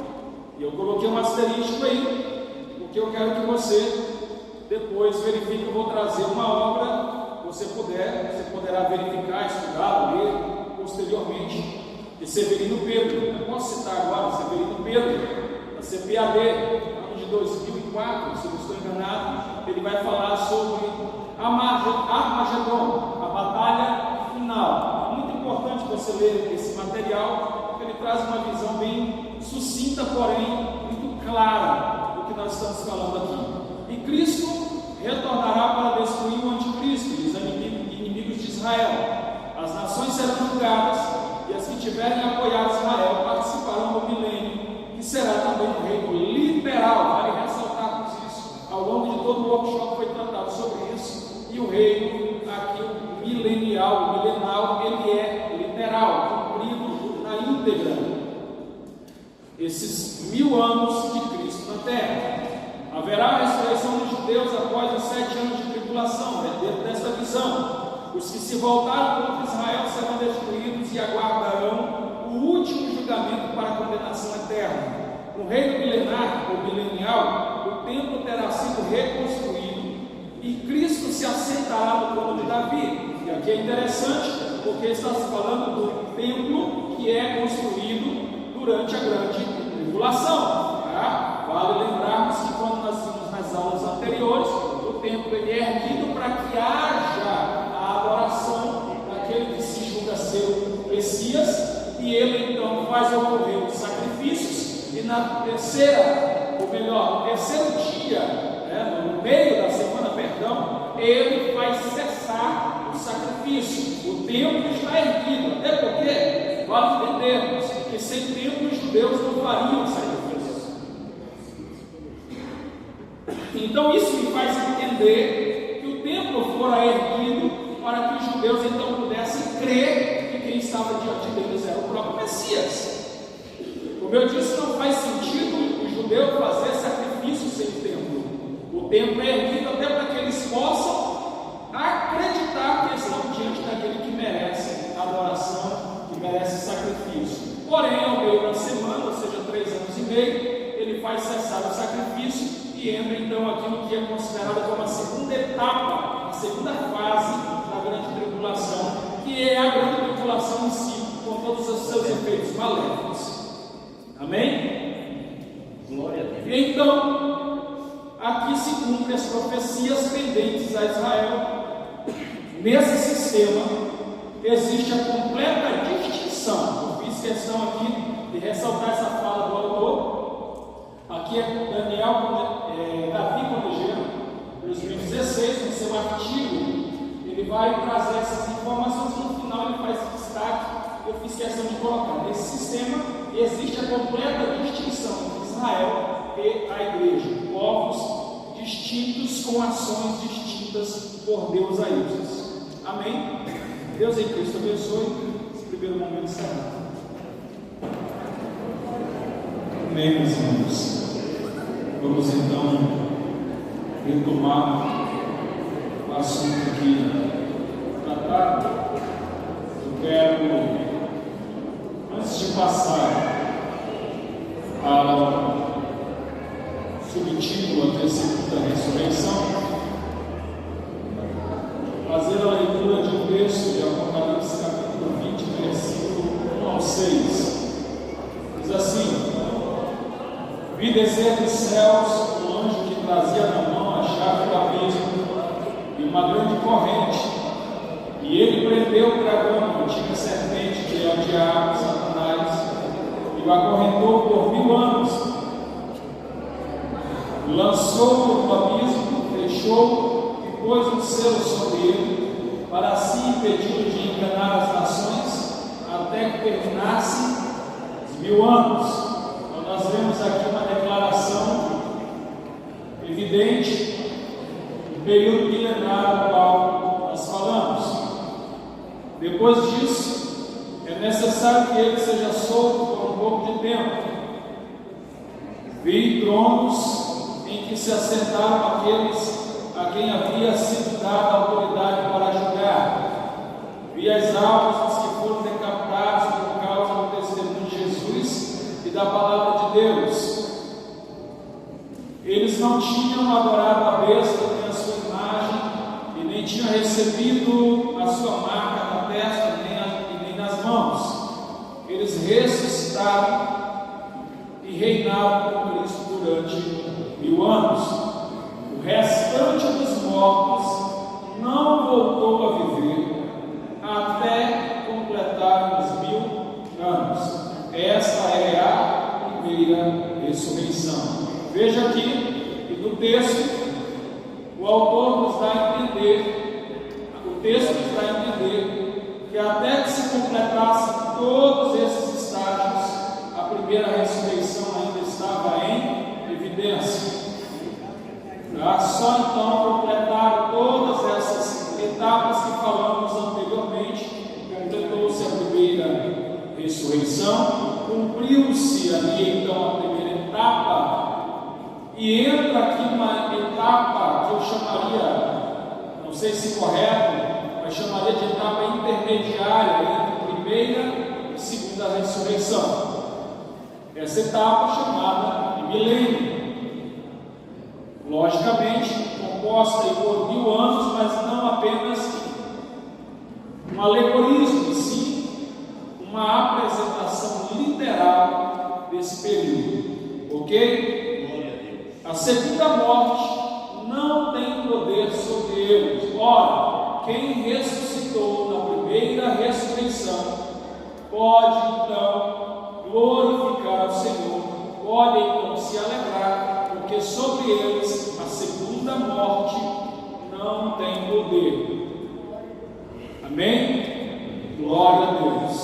E eu coloquei um asterisco aí, porque eu quero que você depois verifique. Eu vou trazer uma obra, você poderá verificar, estudar, ler posteriormente, de Severino Pedro. Eu posso citar agora Severino Pedro, da CPAD, ano de 2004, se não estou enganado. Ele vai falar sobre Armagedon, a batalha final. É muito importante você ler esse material, porque ele traz uma visão bem sucinta, porém muito clara do que nós estamos falando aqui. E Cristo retornará para destruir o anticristo e os inimigos de Israel. As nações serão julgadas, e as que tiverem apoiado Israel participarão do milênio, que será também um reino literal. Vale ressaltarmos isso. Ao longo de todo o workshop foi tratado sobre isso. E o reino aqui, o milenial, o milenal, ele é literal, cumprido na íntegra. Esses 1000 anos de Cristo na terra. Haverá a ressurreição dos judeus após os 7 anos de tribulação, dentro desta visão. Os que se voltaram contra Israel serão destruídos e aguardarão o último julgamento para a condenação eterna. No reino milenar ou milenial, o templo terá sido reconstruído e Cristo se assentará no trono de Davi. E aqui é interessante, porque está se falando do templo que é construído durante a grande tribulação. Tá? Vale lembrarmos que quando nós vimos nas aulas anteriores, o templo ele é erguido para que haja a adoração daquele que se julga ser o Messias, e ele então faz ocorrer os sacrifícios, e na terceira, ou melhor, no terceiro dia, no meio da semana, ele faz cessar o sacrifício. O templo está erguido, até porque nós entendemos que sem templo os judeus não fariam sacrifícios. Então isso me faz entender que o templo fora erguido para que os judeus então pudessem crer que quem estava diante deles era o próprio Messias. Como eu disse, não faz sentido o judeu fazer sacrifício sem templo. O templo é erguido até para que eles possam acreditar que estão diante daquele que merece adoração, que merece sacrifício. Porém, ao meio da semana, ou seja, 3 anos e meio, ele faz cessar o sacrifício e entra então aquilo que é considerado como a segunda etapa, a segunda fase da grande tribulação, que é a grande tribulação em si, com todos os seus efeitos maléficos. Amém? Glória a Deus. Então, aqui se cumpre as profecias profecias pendentes a Israel. Nesse sistema existe a completa distinção. Eu fiz questão aqui de ressaltar essa fala do autor. Aqui é Davi Cordeiro, 2016, no seu artigo, ele vai trazer essas informações e no final ele faz destaque. Eu fiz questão de colocar. Nesse sistema existe a completa distinção entre Israel e a igreja, povos distintos com ações distintas por Deus a eles. Amém? Deus em Cristo abençoe esse primeiro momento sagrado. Amém, meus irmãos. Vamos então retomar o assunto aqui tratado. Eu quero, antes de passar ao subtítulo a segunda ressurreição, fazer a leitura de um texto de Apocalipse capítulo 20, versículo 1 ao 6. Diz assim: vi descer dos céus um anjo que trazia na mão a chave do abismo e uma grande corrente, e ele prendeu o dragão, a antiga serpente, que é o diabo, Satanás, e o acorrentou por 1000 anos. Lançou-o no abismo, fechou e pôs um selo sobre ele, para assim impedi-lo de enganar as nações, até que terminasse os 1000 anos. Então nós vemos aqui uma declaração evidente do período milenar do qual nós falamos. Depois disso, é necessário que ele seja solto por um pouco de tempo. Vi tronos em que se assentaram aqueles a quem havia sido dada a autoridade para julgar. Vi as almas dos que foram decapitados por causa do testemunho de Jesus e da palavra de Deus. Eles não tinham adorado a besta nem a sua imagem, e nem tinham recebido a sua marca na testa nem nas mãos. Eles ressuscitaram e reinaram com Cristo durante 1000 anos. O restante dos mortos não voltou a viver até completar os 1000 anos. Esta é a primeira ressurreição. Veja aqui que no texto o autor nos dá a entender, o texto nos dá a entender que até que se completassem todos esses estágios, a primeira ressurreição ainda estava em evidência. Só então completaram todas essas etapas que falamos anteriormente, completou-se a primeira ressurreição, cumpriu-se ali então a primeira etapa, e entra aqui uma etapa que eu chamaria, não sei se correto, mas chamaria de etapa intermediária entre a primeira e segunda ressurreição. Essa etapa chamada de milênio. Logicamente, composta por 1000 anos, mas não apenas um alegorismo, e sim uma apresentação literal desse período. Ok? A segunda morte não tem poder sobre eles. Ora, quem ressuscitou na primeira ressurreição pode então glorificar o Senhor, pode então se alegrar, porque sobre eles a segunda morte não tem poder. Amém? Glória a Deus.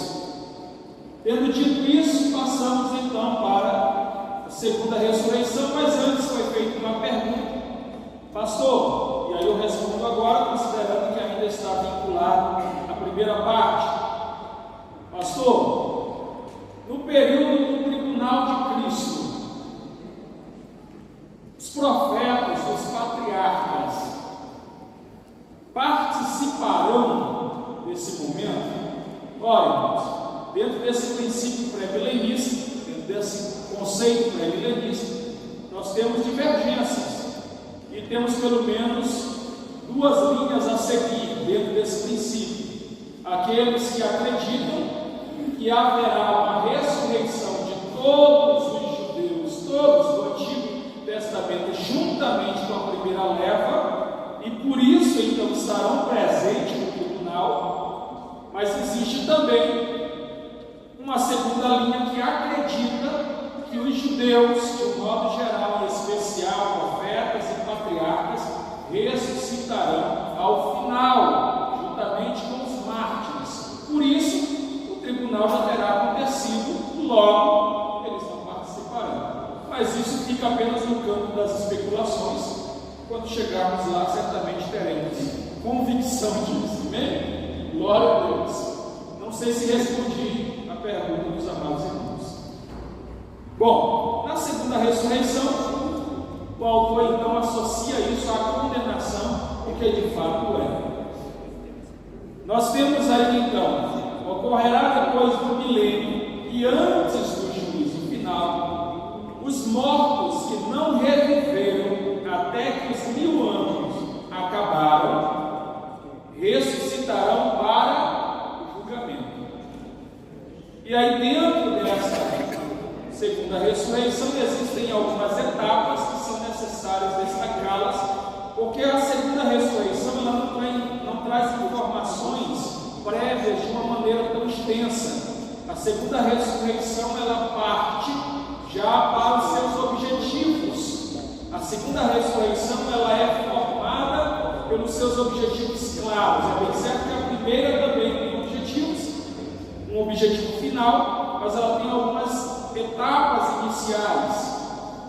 Tendo dito isso, passamos então para a segunda ressurreição, mas antes foi feita uma pergunta: pastor, e aí eu respondo agora, considerando que ainda está vinculado à primeira parte. Pastor, no período do tribunal de Cristo, os profetas, os patriarcas, participarão desse momento? Ora, irmãos, dentro desse princípio pré-milenista, dentro desse conceito pré-milenista, nós temos divergências e temos pelo menos duas linhas a seguir dentro desse princípio. Aqueles que acreditam que haverá uma ressurreição de todos os judeus, todos do Antigo Testamento, juntamente com a primeira leva, e por isso então estarão presentes no tribunal, mas existe também uma segunda linha que acredita que os judeus, de um modo geral, em especial profetas e patriarcas, ressuscitarão ao final, juntamente com os mártires. Por isso, o tribunal já terá acontecido, logo eles não participarão. Mas isso fica apenas no campo das especulações. Quando chegarmos lá, certamente teremos convicção disso. Amém? Glória a Deus. Não sei se respondi a pergunta dos amados irmãos. Bom, na segunda ressurreição, o autor então associa isso à condenação, porque de fato é. Nós temos aí então, ocorrerá depois do milênio e antes do juízo final, os mortos que não reviveram até que os 1000 anos acabaram, ressuscitarão para o julgamento. E aí dentro dessa segunda ressurreição existem algumas etapas que são necessárias destacá-las, porque a segunda ressurreição ela não traz informações prévias de uma maneira tão extensa. A segunda ressurreição ela parte já para os seus objetivos. A segunda ressurreição ela é formada pelos seus objetivos claros. É bem certo que a primeira também tem objetivos, um objetivo final, mas ela tem algumas etapas iniciais.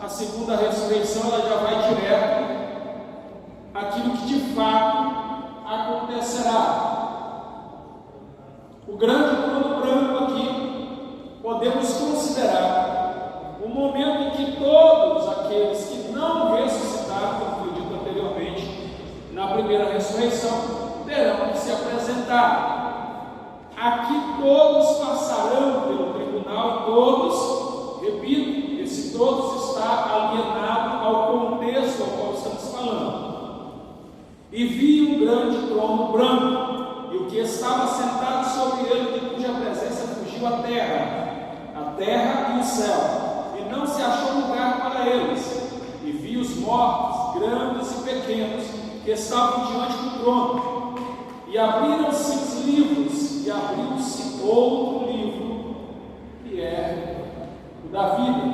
A segunda ressurreição ela já vai direto àquilo que de fato acontecerá. O grande plano branco aqui podemos considerar o momento em que todos aqueles que não ressuscitaram, como foi dito anteriormente, na primeira ressurreição, terão que se apresentar. Aqui todos passarão pelo tribunal, todos, repito, esse todos está alienado ao contexto ao qual estamos falando. E vi um grande trono branco, e o que estava sentado sobre ele, de cuja presença fugiu a terra e o céu. Não se achou lugar para eles, e vi os mortos, grandes e pequenos, que estavam diante do trono, e abriram-se os livros, e abriu-se outro livro, que é o da vida.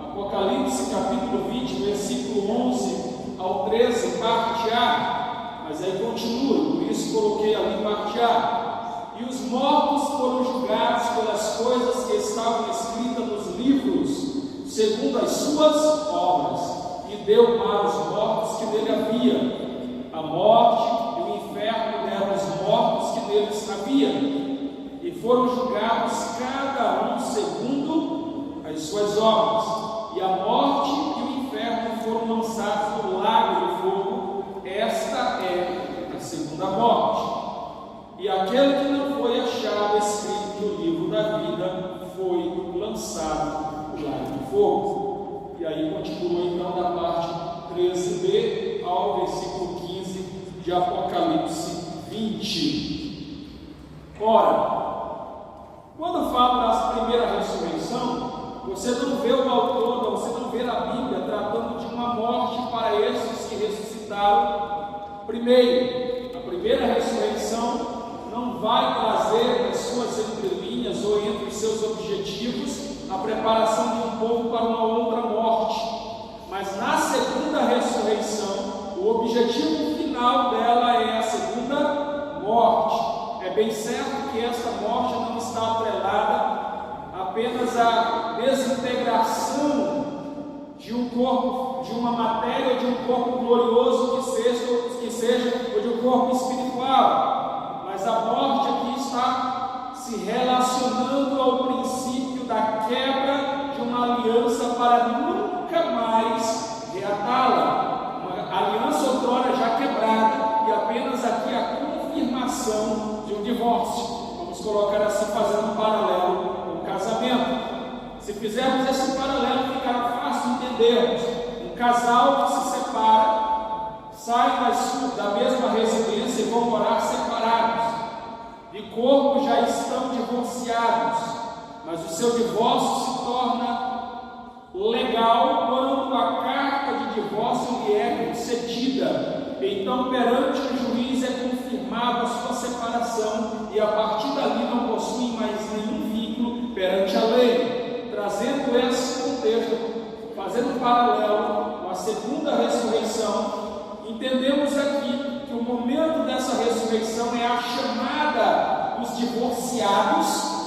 Apocalipse capítulo 20, versículo 11 ao 13, parte A, mas aí continua, por isso coloquei ali parte A. E os mortos foram julgados pelas coisas que estavam escritas nos livros, segundo as suas obras, e deu para os mortos que nele havia. A morte e o inferno deram os mortos que neles havia, e foram julgados cada um segundo as suas obras. E a morte e o inferno foram lançados no lago de fogo. Esta é a segunda morte. E aquele que não foi achado escrito no livro da vida foi lançado lago de fogo. E aí continua então da parte 13b ao versículo 15 de Apocalipse 20. Ora, quando fala da primeira ressurreição, você não vê o autor, você não vê a Bíblia tratando de uma morte para esses que ressuscitaram primeiro. A primeira ressurreição não vai trazer nas suas entrelinhas ou entre os seus objetivos a preparação de um povo para uma outra morte, mas na segunda ressurreição, o objetivo final dela é a segunda morte. É bem certo que esta morte não está atrelada apenas à desintegração de um corpo, de uma matéria ou de um corpo glorioso que seja ou de um corpo espiritual, mas a morte aqui está se relacionando ao princípio da quebra de uma aliança para nunca mais reatá-la. Uma aliança outrora já quebrada e apenas aqui a confirmação de um divórcio. Vamos colocar assim, fazendo um paralelo com o casamento. Se fizermos esse paralelo, ficará fácil entendermos. Um casal que se separa, sai da mesma residência e vão morar separados. De corpo já estão divorciados, mas o seu divórcio se torna legal quando a carta de divórcio lhe é concedida. então perante o juiz é confirmada a sua separação e a partir dali não possui mais nenhum vínculo perante a lei. Trazendo esse contexto, fazendo um paralelo com a segunda ressurreição, entendemos aqui que o momento dessa ressurreição é a chamada dos divorciados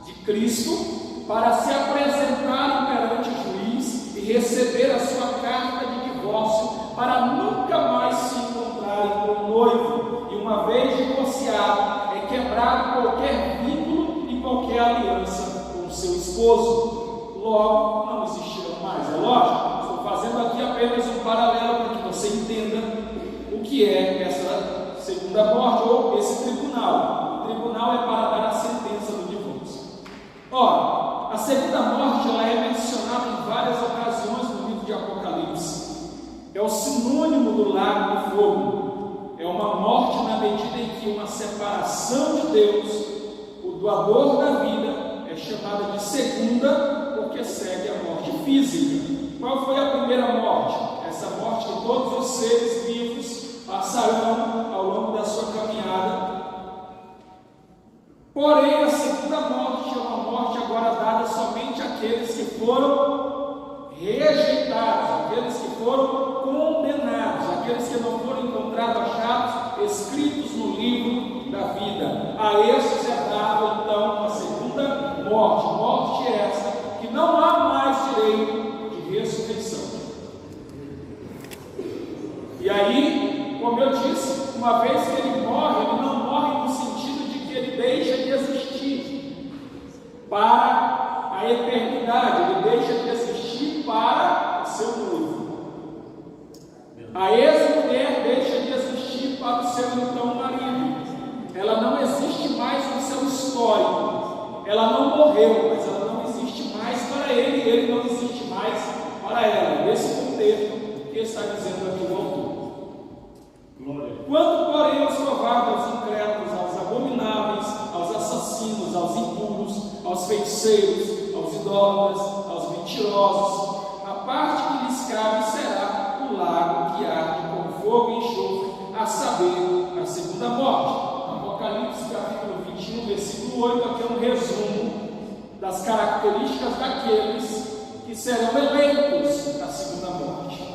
de Cristo para se apresentarem perante o juiz e receber a sua carta de divórcio para nunca mais se encontrarem com o noivo. E uma vez divorciado, é quebrado qualquer vínculo e qualquer aliança com o seu esposo. Logo, não existirão mais. É lógico, estou fazendo aqui apenas um paralelo para que você entenda o que é essa segunda morte ou esse tribunal. O tribunal é para dar a sentença do divórcio. Ora, a segunda morte ela é mencionada em várias ocasiões no livro de Apocalipse. É o sinônimo do lago de fogo. É uma morte na medida em que uma separação de Deus, o doador da vida, é chamada de segunda porque segue a morte física. Qual foi a primeira morte? Essa morte que todos os seres vivos passarão ao longo da sua caminhada. Porém, a segunda morte é uma morte agora dada somente àqueles que foram rejeitados, aqueles que foram condenados, aqueles que não foram encontrados achados escritos no livro da vida. A esses é dado então a segunda morte. Morte essa que não há mais direito de ressurreição. E aí, como eu disse, uma vez que ele não morre no sentido de que ele deixa de existir para a eternidade, ele deixa de existir para o seu noivo. A ex-mulher deixa de existir para o seu então marido. Ela não existe mais no seu histórico. Ela não morreu, mas ela não existe mais para ele, ele não existe mais para ela. Nesse contexto que está dizendo aqui o autor. Quanto, porém, aos covardes, aos incrédulos, aos abomináveis, aos assassinos, aos impuros, aos feiticeiros, aos idólatras, aos mentirosos, a parte que lhes cabe será o lago que arde com fogo e enxofre, a saber, a segunda morte. Apocalipse capítulo 21, versículo 8, aqui é um resumo das características daqueles que serão eleitos na segunda morte.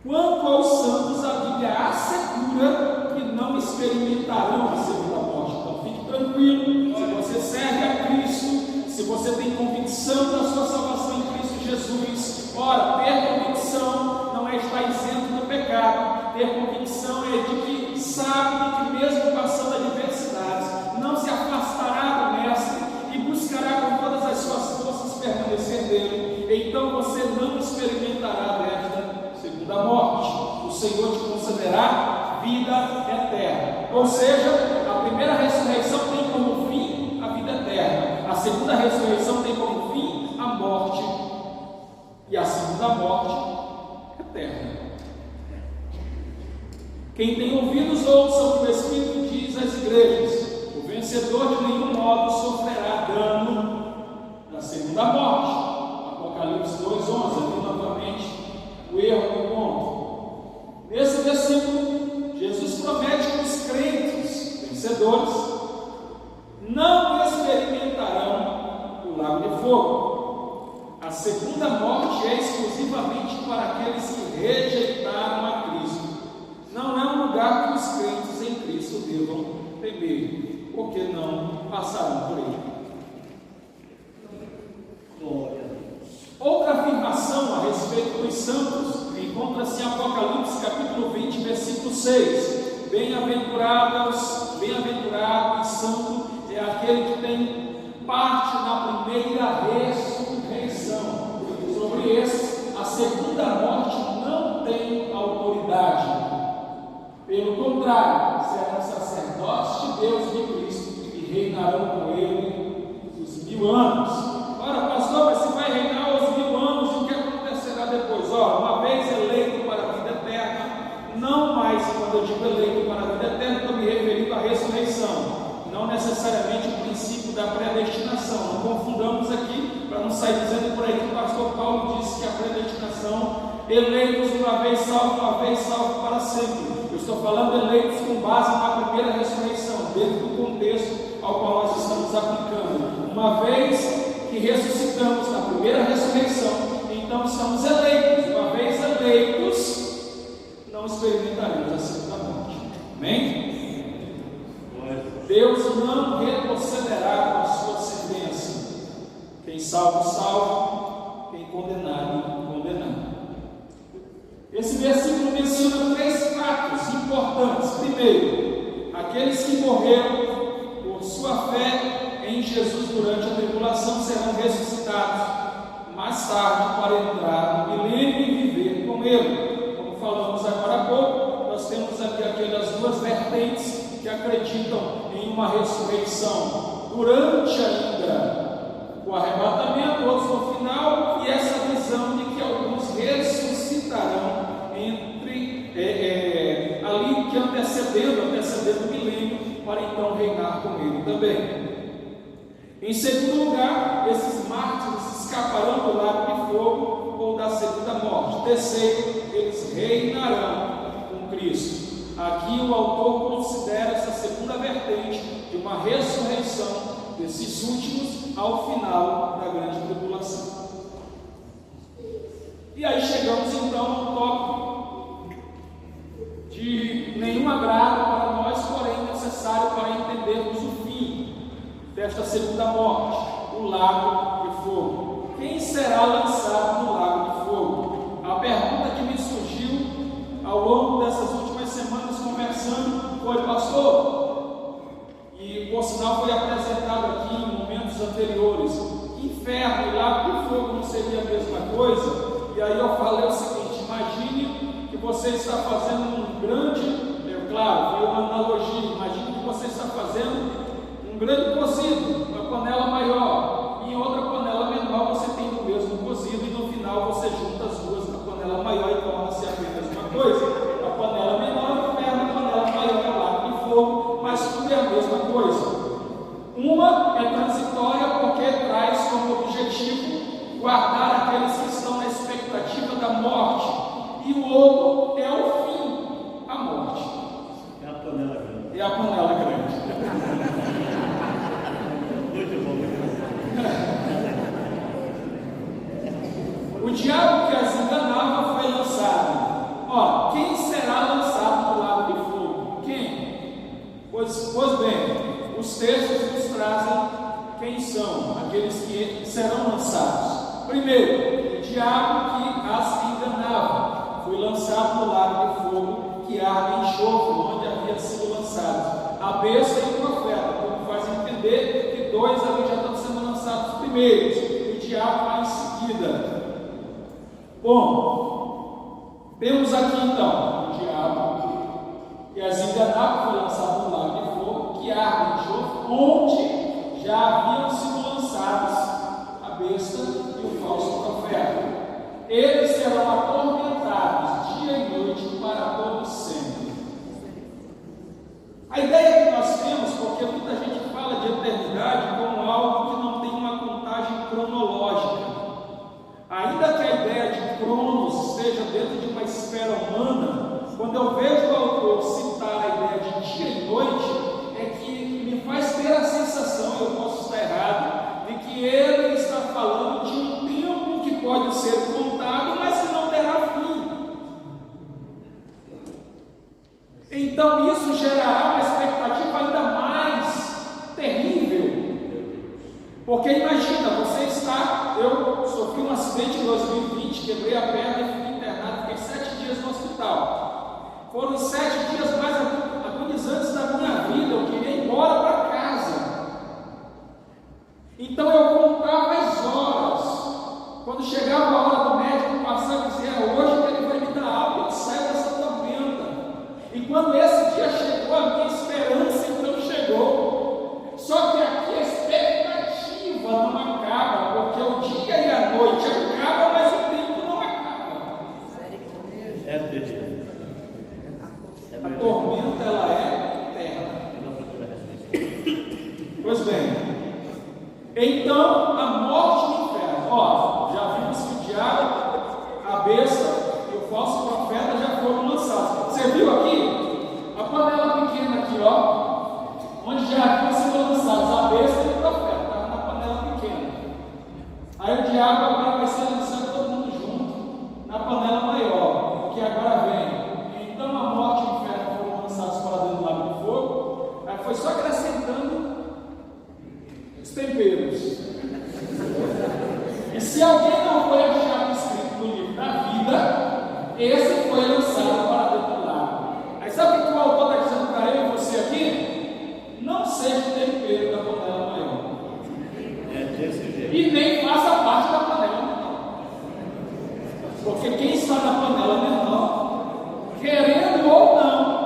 Quanto aos santos, a Bíblia assegura que não experimentarão a segunda morte. Então fique tranquilo, se você serve a Cristo, se você tem convicção da sua salvação em Cristo Jesus, ora, ter convicção não é estar isento do pecado, ter convicção é de que sabe que mesmo passando adversidades, não se afastará do Mestre e buscará com todas as suas forças permanecer dele. Então você não experimentará desta segunda morte. O Senhor te concederá vida eterna. Ou seja, a primeira ressurreição tem como fim a vida eterna. A segunda ressurreição tem como fim a morte. E a segunda morte eterna. Quem tem ouvidos ouça o que o Espírito diz às igrejas. O vencedor de nenhum modo sofrerá dano da segunda morte. Apocalipse 2:11, aqui novamente o erro do ponto. Nesse versículo, Jesus promete que os crentes vencedores não experimentarão o lago de fogo. A segunda morte é exclusivamente para aqueles que rejeitaram a Cristo. Não é um lugar que os crentes em Cristo devam temer, porque não passarão por ele. Glória a Deus. Outra afirmação a respeito dos santos encontra-se em Apocalipse capítulo 20, versículo 6. Bem-aventurado e santo é aquele que tem parte na primeira ressurreição. Sobre esses, a segunda morte não tem autoridade. Pelo contrário, serão sacerdotes de Deus e de Cristo e reinarão com ele os 1000 anos. Ora, pastor, mas se vai reinar os 1000 anos, o que acontecerá depois? Ora, uma vez eleito para a vida eterna, não mais, quando eu digo eleito para a vida eterna, estou me referindo à ressurreição, não necessariamente o princípio da predestinação. Não confundamos aqui, para não sair dizendo por aí que o pastor Paulo disse que a predestinação eleitos uma vez salvo para sempre. Eu estou falando eleitos com base na primeira ressurreição, dentro do contexto ao qual nós estamos aplicando. Uma vez que ressuscitamos na primeira ressurreição, então estamos eleitos. Uma vez eleitos, não experimentaremos a segunda morte. Amém? Deus não retrocederá com a sua sentença. Quem salvo, quem condenado, condenado. Esse versículo menciona 3 fatos importantes. Primeiro, aqueles que morreram por sua fé em Jesus durante a tribulação serão ressuscitados mais tarde para entrar no milênio e viver com Ele. Como falamos agora há pouco, nós temos aqui aquelas 2 vertentes que acreditam em uma ressurreição durante ainda o arrebatamento, outros no final, e essa visão de que alguns ressuscitarão ali que antecedendo o milênio, para então reinar com Ele também. Em segundo lugar, esses mártires escaparão do lago de fogo ou da segunda morte. Terceiro, eles reinarão com Cristo. Aqui o autor considera essa segunda vertente de uma ressurreição desses últimos ao final da grande tribulação. E aí chegamos então ao tópico de nenhum agrado para nós, porém necessário para entendermos o fim desta segunda morte, o lago de fogo. Quem será lançado no lago de fogo? A pergunta que me surgiu ao longo dessas últimas semanas conversando foi: pastor, e por sinal foi apresentado aqui em momentos anteriores, inferno e lago de fogo não seria a mesma coisa? E aí eu falei o seguinte: imagine que você está fazendo um grande, claro, foi uma analogia, imagine que você está fazendo um grande cozido, uma panela maior, e em outra panela menor você tem o mesmo cozido, e no final você junta as duas na panela maior e torna-se apenas uma coisa. A panela menor inferno, a panela maior é o lago de fogo, mas tudo é a mesma coisa. Uma é transitória porque traz como objetivo guardar aqueles que estão na expectativa da morte, e o outro é o fim, a morte. É a panela grande. É a panela grande. Muito bom. O diabo que as enganava foi lançado. Ó, quem será lançado no lago de fogo? Quem? Pois bem, os textos nos trazem quem são aqueles que serão lançados. Primeiro, o diabo que as enganava foi lançado no lago de fogo que arde em enxofre, onde havia sido lançado a besta e o profeta, como faz entender que 2 ali já estão sendo lançados primeiros, e o diabo vai em seguida. Bom, temos aqui então o diabo que as enganava foi lançado no lago de fogo que arde em enxofre, onde já haviam sido lançados a besta e o falso profeta. Eles serão atormentados dia e noite para todo sempre. A ideia que nós temos, porque muita gente fala de eternidade como algo que não tem uma contagem cronológica. Ainda que a ideia de cronos esteja dentro de uma esfera humana, quando eu vejo o autor citar a ideia de dia e noite, é que me faz ter a sensação, eu posso estar errado, de que ele está falando de um tempo que pode ser contado, mas que não terá fim. Então isso gerará uma expectativa ainda mais terrível, porque imagina, você está, eu sofri um acidente em 2020, quebrei a perna e fui internado, fiquei 7 dias no hospital. Foram os 7 dias mais agonizantes da minha vida, eu queria ir embora para casa. Então eu contava as horas. Quando chegava a hora do médico passar e dizer: hoje que ele vai me dar alta, eu saio dessa tormenta. E quando esse dia chegou, a minha esperança então chegou. Só que aqui a expectativa não acaba, porque o dia e a noite acabam, mas o tempo não acaba. É terrível. A tormenta ela é eterna. Pois bem, então a morte no inferno. Ó, já vimos que o diabo, a besta foi só acrescentando os temperos. E se alguém não foi achado escrito no livro da vida, esse foi lançado para dentro do lago. Aí sabe o que o autor está dizendo para eu e você aqui? Não seja o tempero da panela maior. Desse jeito. E nem faça parte da panela menor. Porque quem está na panela menor, querendo ou não,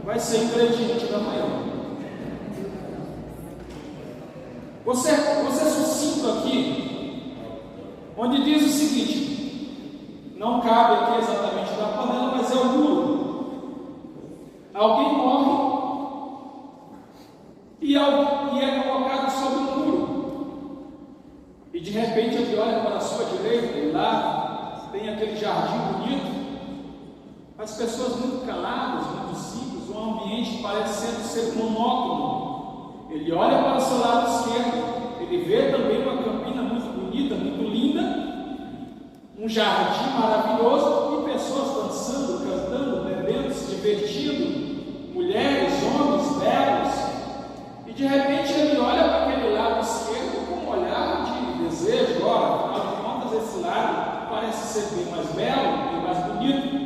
vai ser ingrediente da maior. Você sucinto aqui, onde diz o seguinte: não cabe aqui exatamente na panela, mas é o muro. Alguém morre e é colocado sobre o muro, e de repente ele olha para a sua direita e lá tem aquele jardim bonito, as pessoas muito caladas, muito simples, um ambiente parecendo ser monótono. Ele olha para o seu lado esquerdo, ele vê também uma campina muito bonita, muito linda, um jardim maravilhoso e pessoas dançando, cantando, bebendo, se divertindo, mulheres, homens, belos. E de repente ele olha para aquele lado esquerdo com um olhar de desejo. Ora, afinal de contas, esse lado parece ser bem mais belo, bem mais bonito.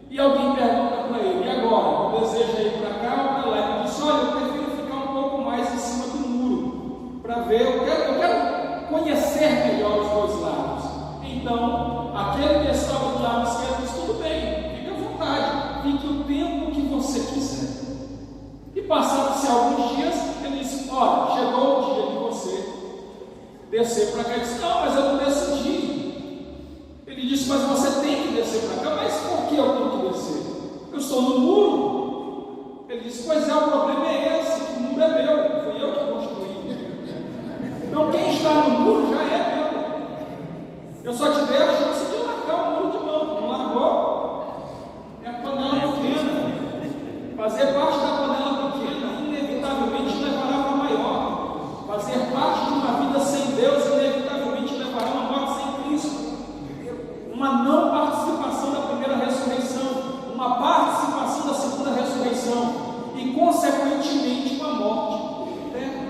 E alguém pergunta para ele: e agora? Tu deseja ir para cá ou para lá? Ele diz: olha, eu prefiro ficar um pouco mais em cima do muro para ver, eu quero conhecer melhor os dois lados. Então, aquele que estava do lado esquerdo diz: tudo bem, fique à vontade, fique o tempo que você quiser. E passados-se alguns dias, ele disse: olha, chegou o dia de você descer para cá. Ele disse: não, mas eu não decidi. Ele disse: mas você tem que descer para cá. Mas por que eu tenho que descer? Eu estou no muro. Ele disse: pois é, o problema é esse, que o muro é meu, fui eu que construí. Então quem está no muro já é meu. Eu só te dei a chance de largar o muro de mão. Não largou? É a panela pequena. Fazer parte da panela pequena inevitavelmente levará para maior. Fazer parte de uma vida sem Deus inevitavelmente levará a uma morte sem Cristo. Uma não participação da primeira ressurreição, uma participação da segunda ressurreição e, consequentemente, uma morte eterna.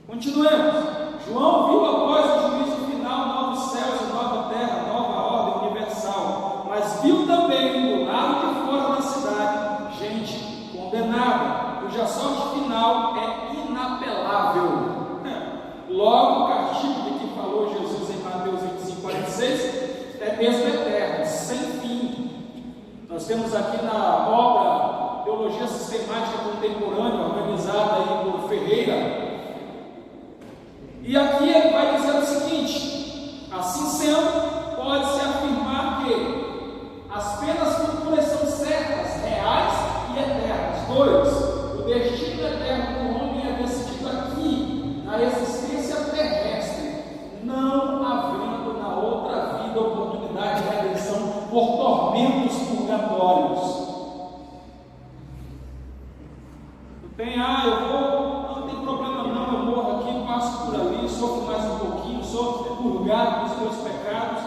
Continuemos. João viu após o juízo final novos céus e nova terra, nova ordem universal, mas viu também do lado de fora da cidade gente condenada, cuja sorte final é inapelável. Logo, o castigo de que falou Jesus em Mateus 25:46 é mesmo eterno, sem fim. Nós temos aqui na obra Teologia Sistemática Contemporânea, organizada aí por Ferreira, e aqui ele vai dizer o seguinte: assim sendo, pode-se afirmar que as penas futuras são certas, reais e eternas. 2. O destino eterno do homem é decidido aqui, na existência terrestre, não havendo na outra vida oportunidade de redenção por tormentos purgatórios. Não tem, não tem problema não, eu morro aqui, passo por ali, sofro mais um pouquinho, sou purgado dos meus pecados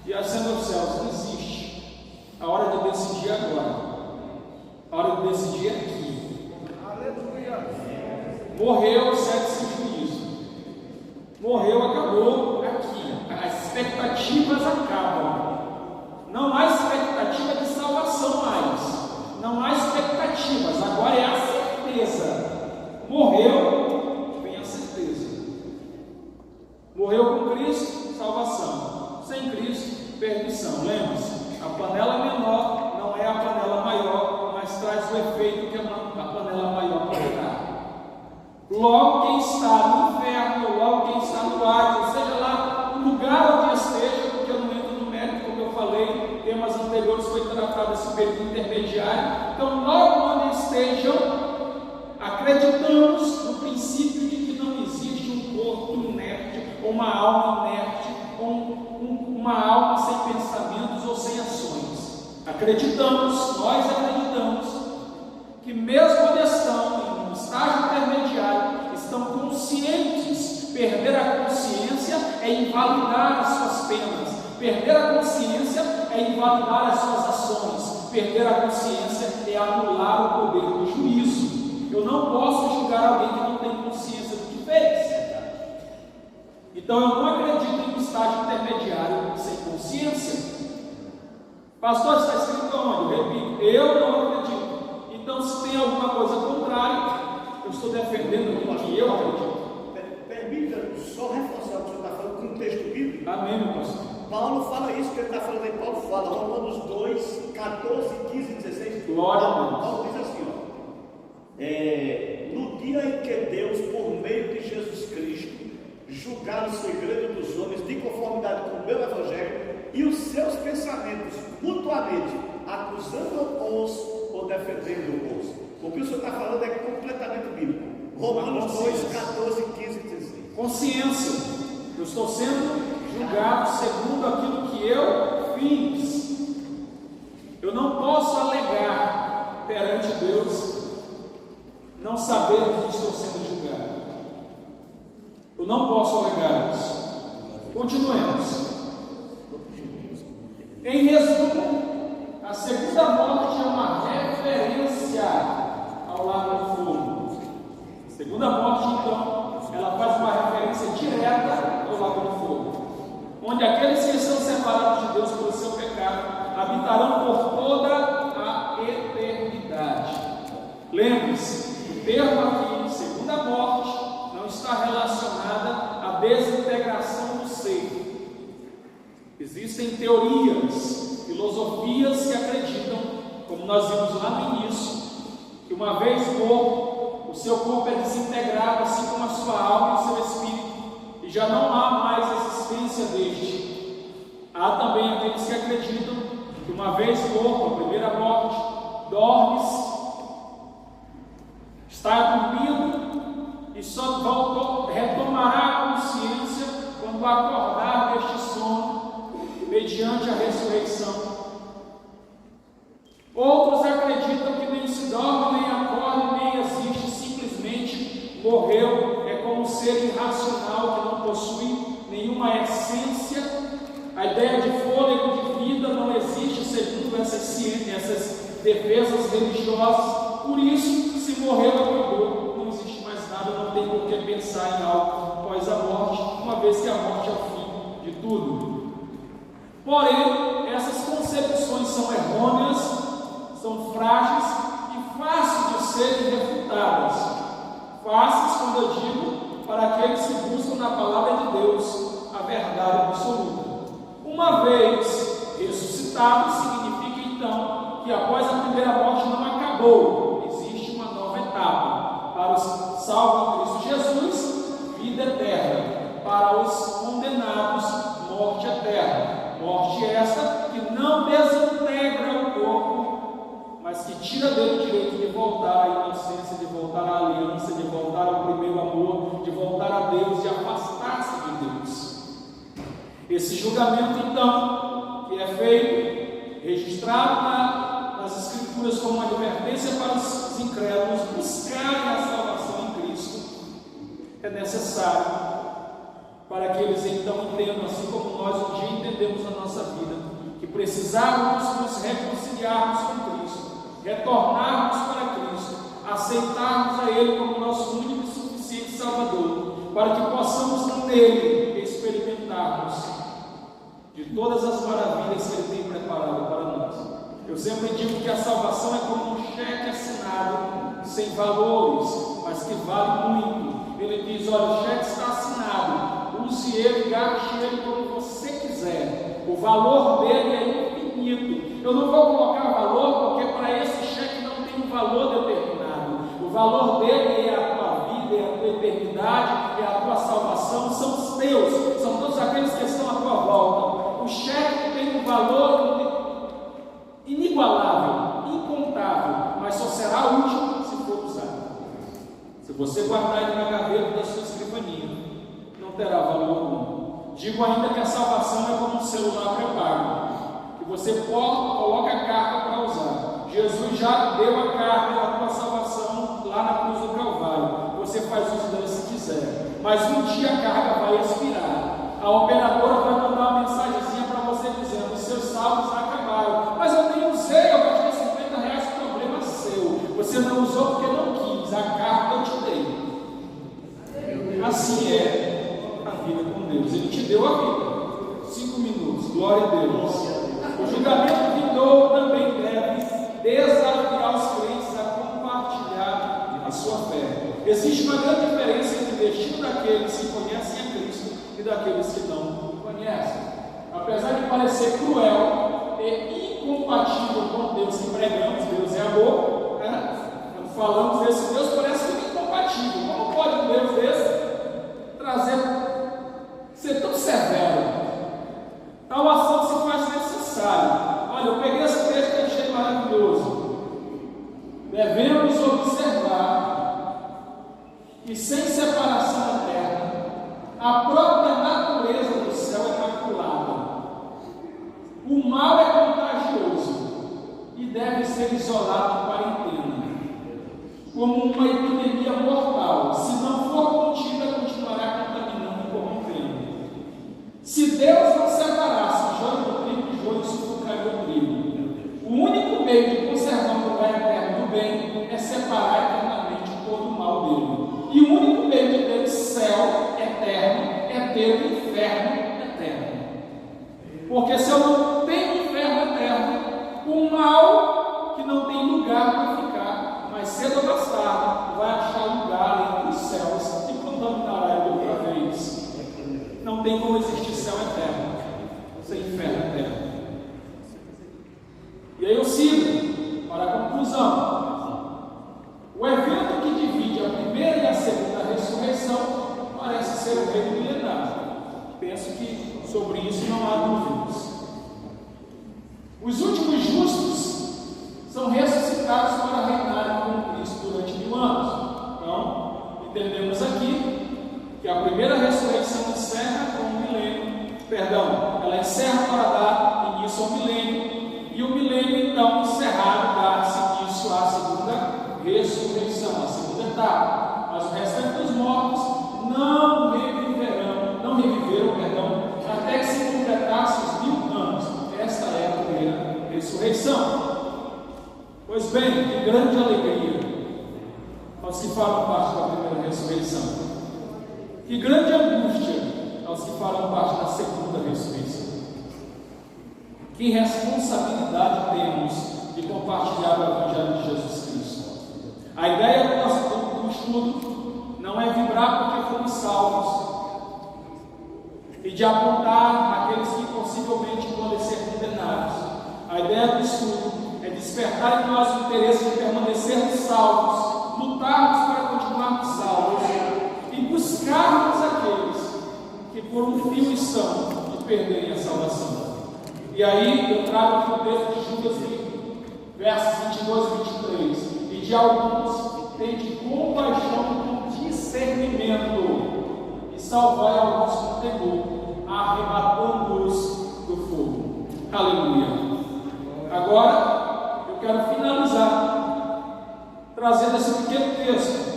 e ascendo aos céus. Não existe. A hora de decidir é agora. A hora de decidir é aqui. Aleluia. Morreu, segue-se juízo. Morreu, acabou aqui. As expectativas acabam. Não há expectativa de salvação mais. Não há expectativas. Agora é a certeza. Morreu, vem a certeza. Morreu com Cristo, salvação. Sem Cristo, perdição. Lembre-se, a panela menor não é a panela maior, mas traz o efeito que a panela maior pode dar. Logo quem está no inferno, logo quem está no Hades, seja lá o lugar onde esteja, porque eu não entro no mérito, como eu falei, temas anteriores foi tratado esse período intermediário. Então, logo onde estejam, acreditamos no princípio de que não existe um corpo inerte, ou uma alma inerte, ou uma alma sem pensamentos ou sem ações. Acreditamos, nós acreditamos, que mesmo onde estão, em um estágio intermediário, estão conscientes. Perder a consciência é invalidar as suas penas. Perder a consciência é invalidar as suas ações. perder a consciência é anular o poder do juízo. Eu não posso julgar alguém que não tem consciência do que fez. Então eu não acredito em um estágio intermediário sem consciência. Pastor, está escrito onde? Eu repito, eu não acredito. Então, se tem alguma coisa contrária, eu estou defendendo aquilo que eu acredito. Permita só reforçar o que o senhor está falando com o texto bíblico. Amém, meu pastor. Paulo fala isso que ele está falando aí. Paulo fala, Romanos 2, 14, 15 e 16. Glória a Deus. Paulo diz assim, ó. No dia em que Deus, por meio de Jesus Cristo, julgar o segredo dos homens de conformidade com o meu evangelho e os seus pensamentos mutuamente, acusando-os ou defendendo-os. O que o senhor está falando é completamente bíblico. Romanos 2, 14, 15 e 16. Consciência. Eu estou sendo julgado segundo aquilo que eu fiz. Eu não posso alegar perante Deus não saber que estou sendo julgado. Eu não posso alegar isso. Continuemos. Em resumo, a segunda morte é uma referência ao lago do fogo. A segunda morte, então, ela faz uma referência direta ao lago do fogo, onde aqueles que são separados de Deus pelo seu pecado habitarão por toda a eternidade. Lembre-se, o termo aqui, segunda morte, não está relacionada à desintegração do ser. Existem teorias, filosofias que acreditam, como nós vimos lá no início, que uma vez morto, o seu corpo é desintegrado, assim como a sua alma e o seu espírito, e já não há mais existência deste. Há também aqueles que acreditam que uma vez morto, a primeira morte, dorme-se, está dormindo e só retomará a consciência quando acordar deste sono, mediante a ressurreição. Outros acreditam que nem se dorme, nem acorda, nem existe, simplesmente morreu. É como um ser irracional que não possui nenhuma essência. A ideia de fôlego de vida não existe segundo essas defesas religiosas. Por isso, se morreu, acabou, não existe mais nada, não tem por que pensar em algo após a morte, uma vez que a morte é o fim de tudo. Porém, essas concepções são errôneas, são frágeis e fáceis de serem refutadas. Fáceis, quando eu digo, para aqueles que buscam na palavra de Deus a verdade absoluta. Uma vez ressuscitado, significa então que após a primeira morte não acabou, existe uma nova etapa. Para os salvos em Cristo Jesus, vida eterna. Para os condenados, morte eterna. Morte essa que não desintegra o corpo, mas que tira dele o direito de voltar à inocência, de voltar à aliança, de voltar ao primeiro amor, de voltar a Deus, de afastar-se de Deus. Esse julgamento, então, que é feito, registrado nas Escrituras como uma advertência para os incrédulos buscarem a salvação em Cristo, é necessário para que eles então entendam, assim como nós um dia entendemos na nossa vida, que precisávamos nos reconciliarmos com Cristo, retornarmos para Cristo, aceitarmos a Ele como nosso único e suficiente Salvador, para que possamos nele experimentarmos de todas as maravilhas que Ele tem preparado para nós. Eu sempre digo que a salvação é como um cheque assinado, sem valores, mas que vale muito. Ele diz: olha, o cheque está assinado, use ele, gaste ele como você quiser. O valor dele é infinito. Eu não vou colocar valor porque para esse cheque não tem um valor determinado. O valor dele é a tua vida, é a tua eternidade, é a tua salvação. São os teus, são todos aqueles que estão à tua volta. O cheque tem um valor inigualável, incontável, mas só será útil se for usado. Se você guardar ele na gaveta da sua escrivaninha, não terá valor algum. Digo ainda que a salvação é como um celular pré-pago, que você coloca a carga para usar. Jesus já deu a carga da tua salvação lá na cruz do Calvário. Você faz uso dela se quiser, mas um dia a carga vai expirar. A operadora vai mandar uma mensagenzinha para você dizendo: os seus saldos acabaram. Mas eu nem usei, eu gastei Existe uma grande diferença entre o destino daqueles que conhecem a Cristo e daqueles que não conhecem. Apesar de parecer cruel e incompatível com o Deus que pregamos, Deus é amor, né? Quando falamos desse Deus, parece muito incompatível. Como pode um Deus desse ser tão severo? Tal ação se faz necessária. Olha, eu peguei esse texto e achei maravilhoso. Devemos observar que sem separação eterna, a própria natureza do céu é maculada. O mal é contagioso e deve ser isolado em quarentena, como uma epidemia mortal. Se não for contida, continuará contaminando e corrompendo. Se Deus não separasse joio do trigo, o joio sufocaria o trigo. O único meio de conservar o lugar eterno do bem é separar eternamente todo o mal dele. E o único meio de ter o céu eterno é ter o inferno eterno. Porque se eu não tenho o inferno eterno, o mal que não tem lugar para ficar, mais cedo ou mais tarde, vai achar lugar entre os céus e contaminará ele outra vez. Não tem como existir céu eterno sem inferno eterno. E aí eu sigo para a conclusão. O evento que divide a primeira e a segunda ressurreição parece ser o reino milenar. Penso que sobre isso não há dúvidas. Os últimos justos são ressuscitados para reinarem com Cristo durante 1000 anos. Então, entendemos aqui que a primeira ressurreição encerra com o milênio, ela encerra para dar início ao milênio, e o milênio, então, encerrado, dá-se início à segunda ressurreição, a segunda etapa. Mas o restante dos mortos não reviveram, até que se completasse os 1000 anos. Esta é a primeira ressurreição. Pois bem, que grande alegria aos que falam parte da primeira ressurreição. Que grande angústia aos que falam parte da segunda ressurreição. Que responsabilidade temos de compartilhar o Evangelho de Jesus Cristo. A ideia do estudo não é vibrar porque fomos salvos e de apontar aqueles que possivelmente podem ser condenados. A ideia do estudo é despertar em nós o interesse de permanecermos salvos, lutarmos para continuarmos salvos e buscarmos aqueles que por um fio estão de perderem a salvação. E aí eu trago aqui o texto de Judas 20, versos 22 e 23. E de alguns tende compaixão com discernimento, e salvai alguns com temor, arrebatando-os do fogo. Aleluia. Agora eu quero finalizar trazendo esse pequeno texto.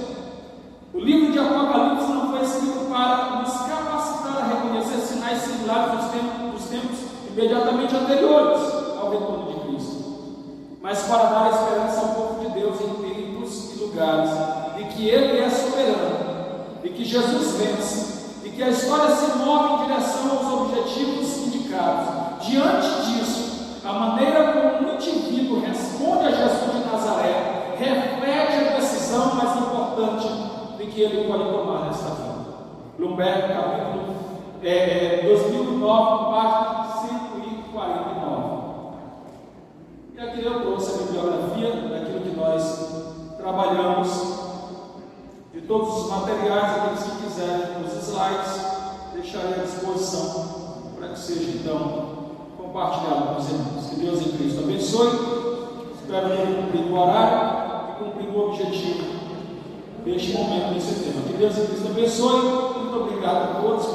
O livro de Apocalipse não foi escrito para nos capacitar a reconhecer sinais similares dos tempos imediatamente anteriores ao retorno de Cristo, mas para dar esperança ao povo de Deus em tempos e lugares, de que Ele é soberano, de que Jesus vence, de que a história se move em direção aos objetivos indicados. Diante disso, a maneira como um indivíduo responde a Jesus de Nazaré reflete a decisão mais importante de que ele pode tomar nesta vida. Bloomberg, capítulo 2009, página 149. E aqui eu trouxe a bibliografia daquilo que nós trabalhamos, de todos os materiais, aqueles que quiserem, os slides, deixarei à disposição para que seja então compartilhado com os irmãos. Que Deus em Cristo abençoe. Espero ter cumprido o horário e cumprido o objetivo deste momento, desse tema. Que Deus em Cristo abençoe. Muito obrigado a todos.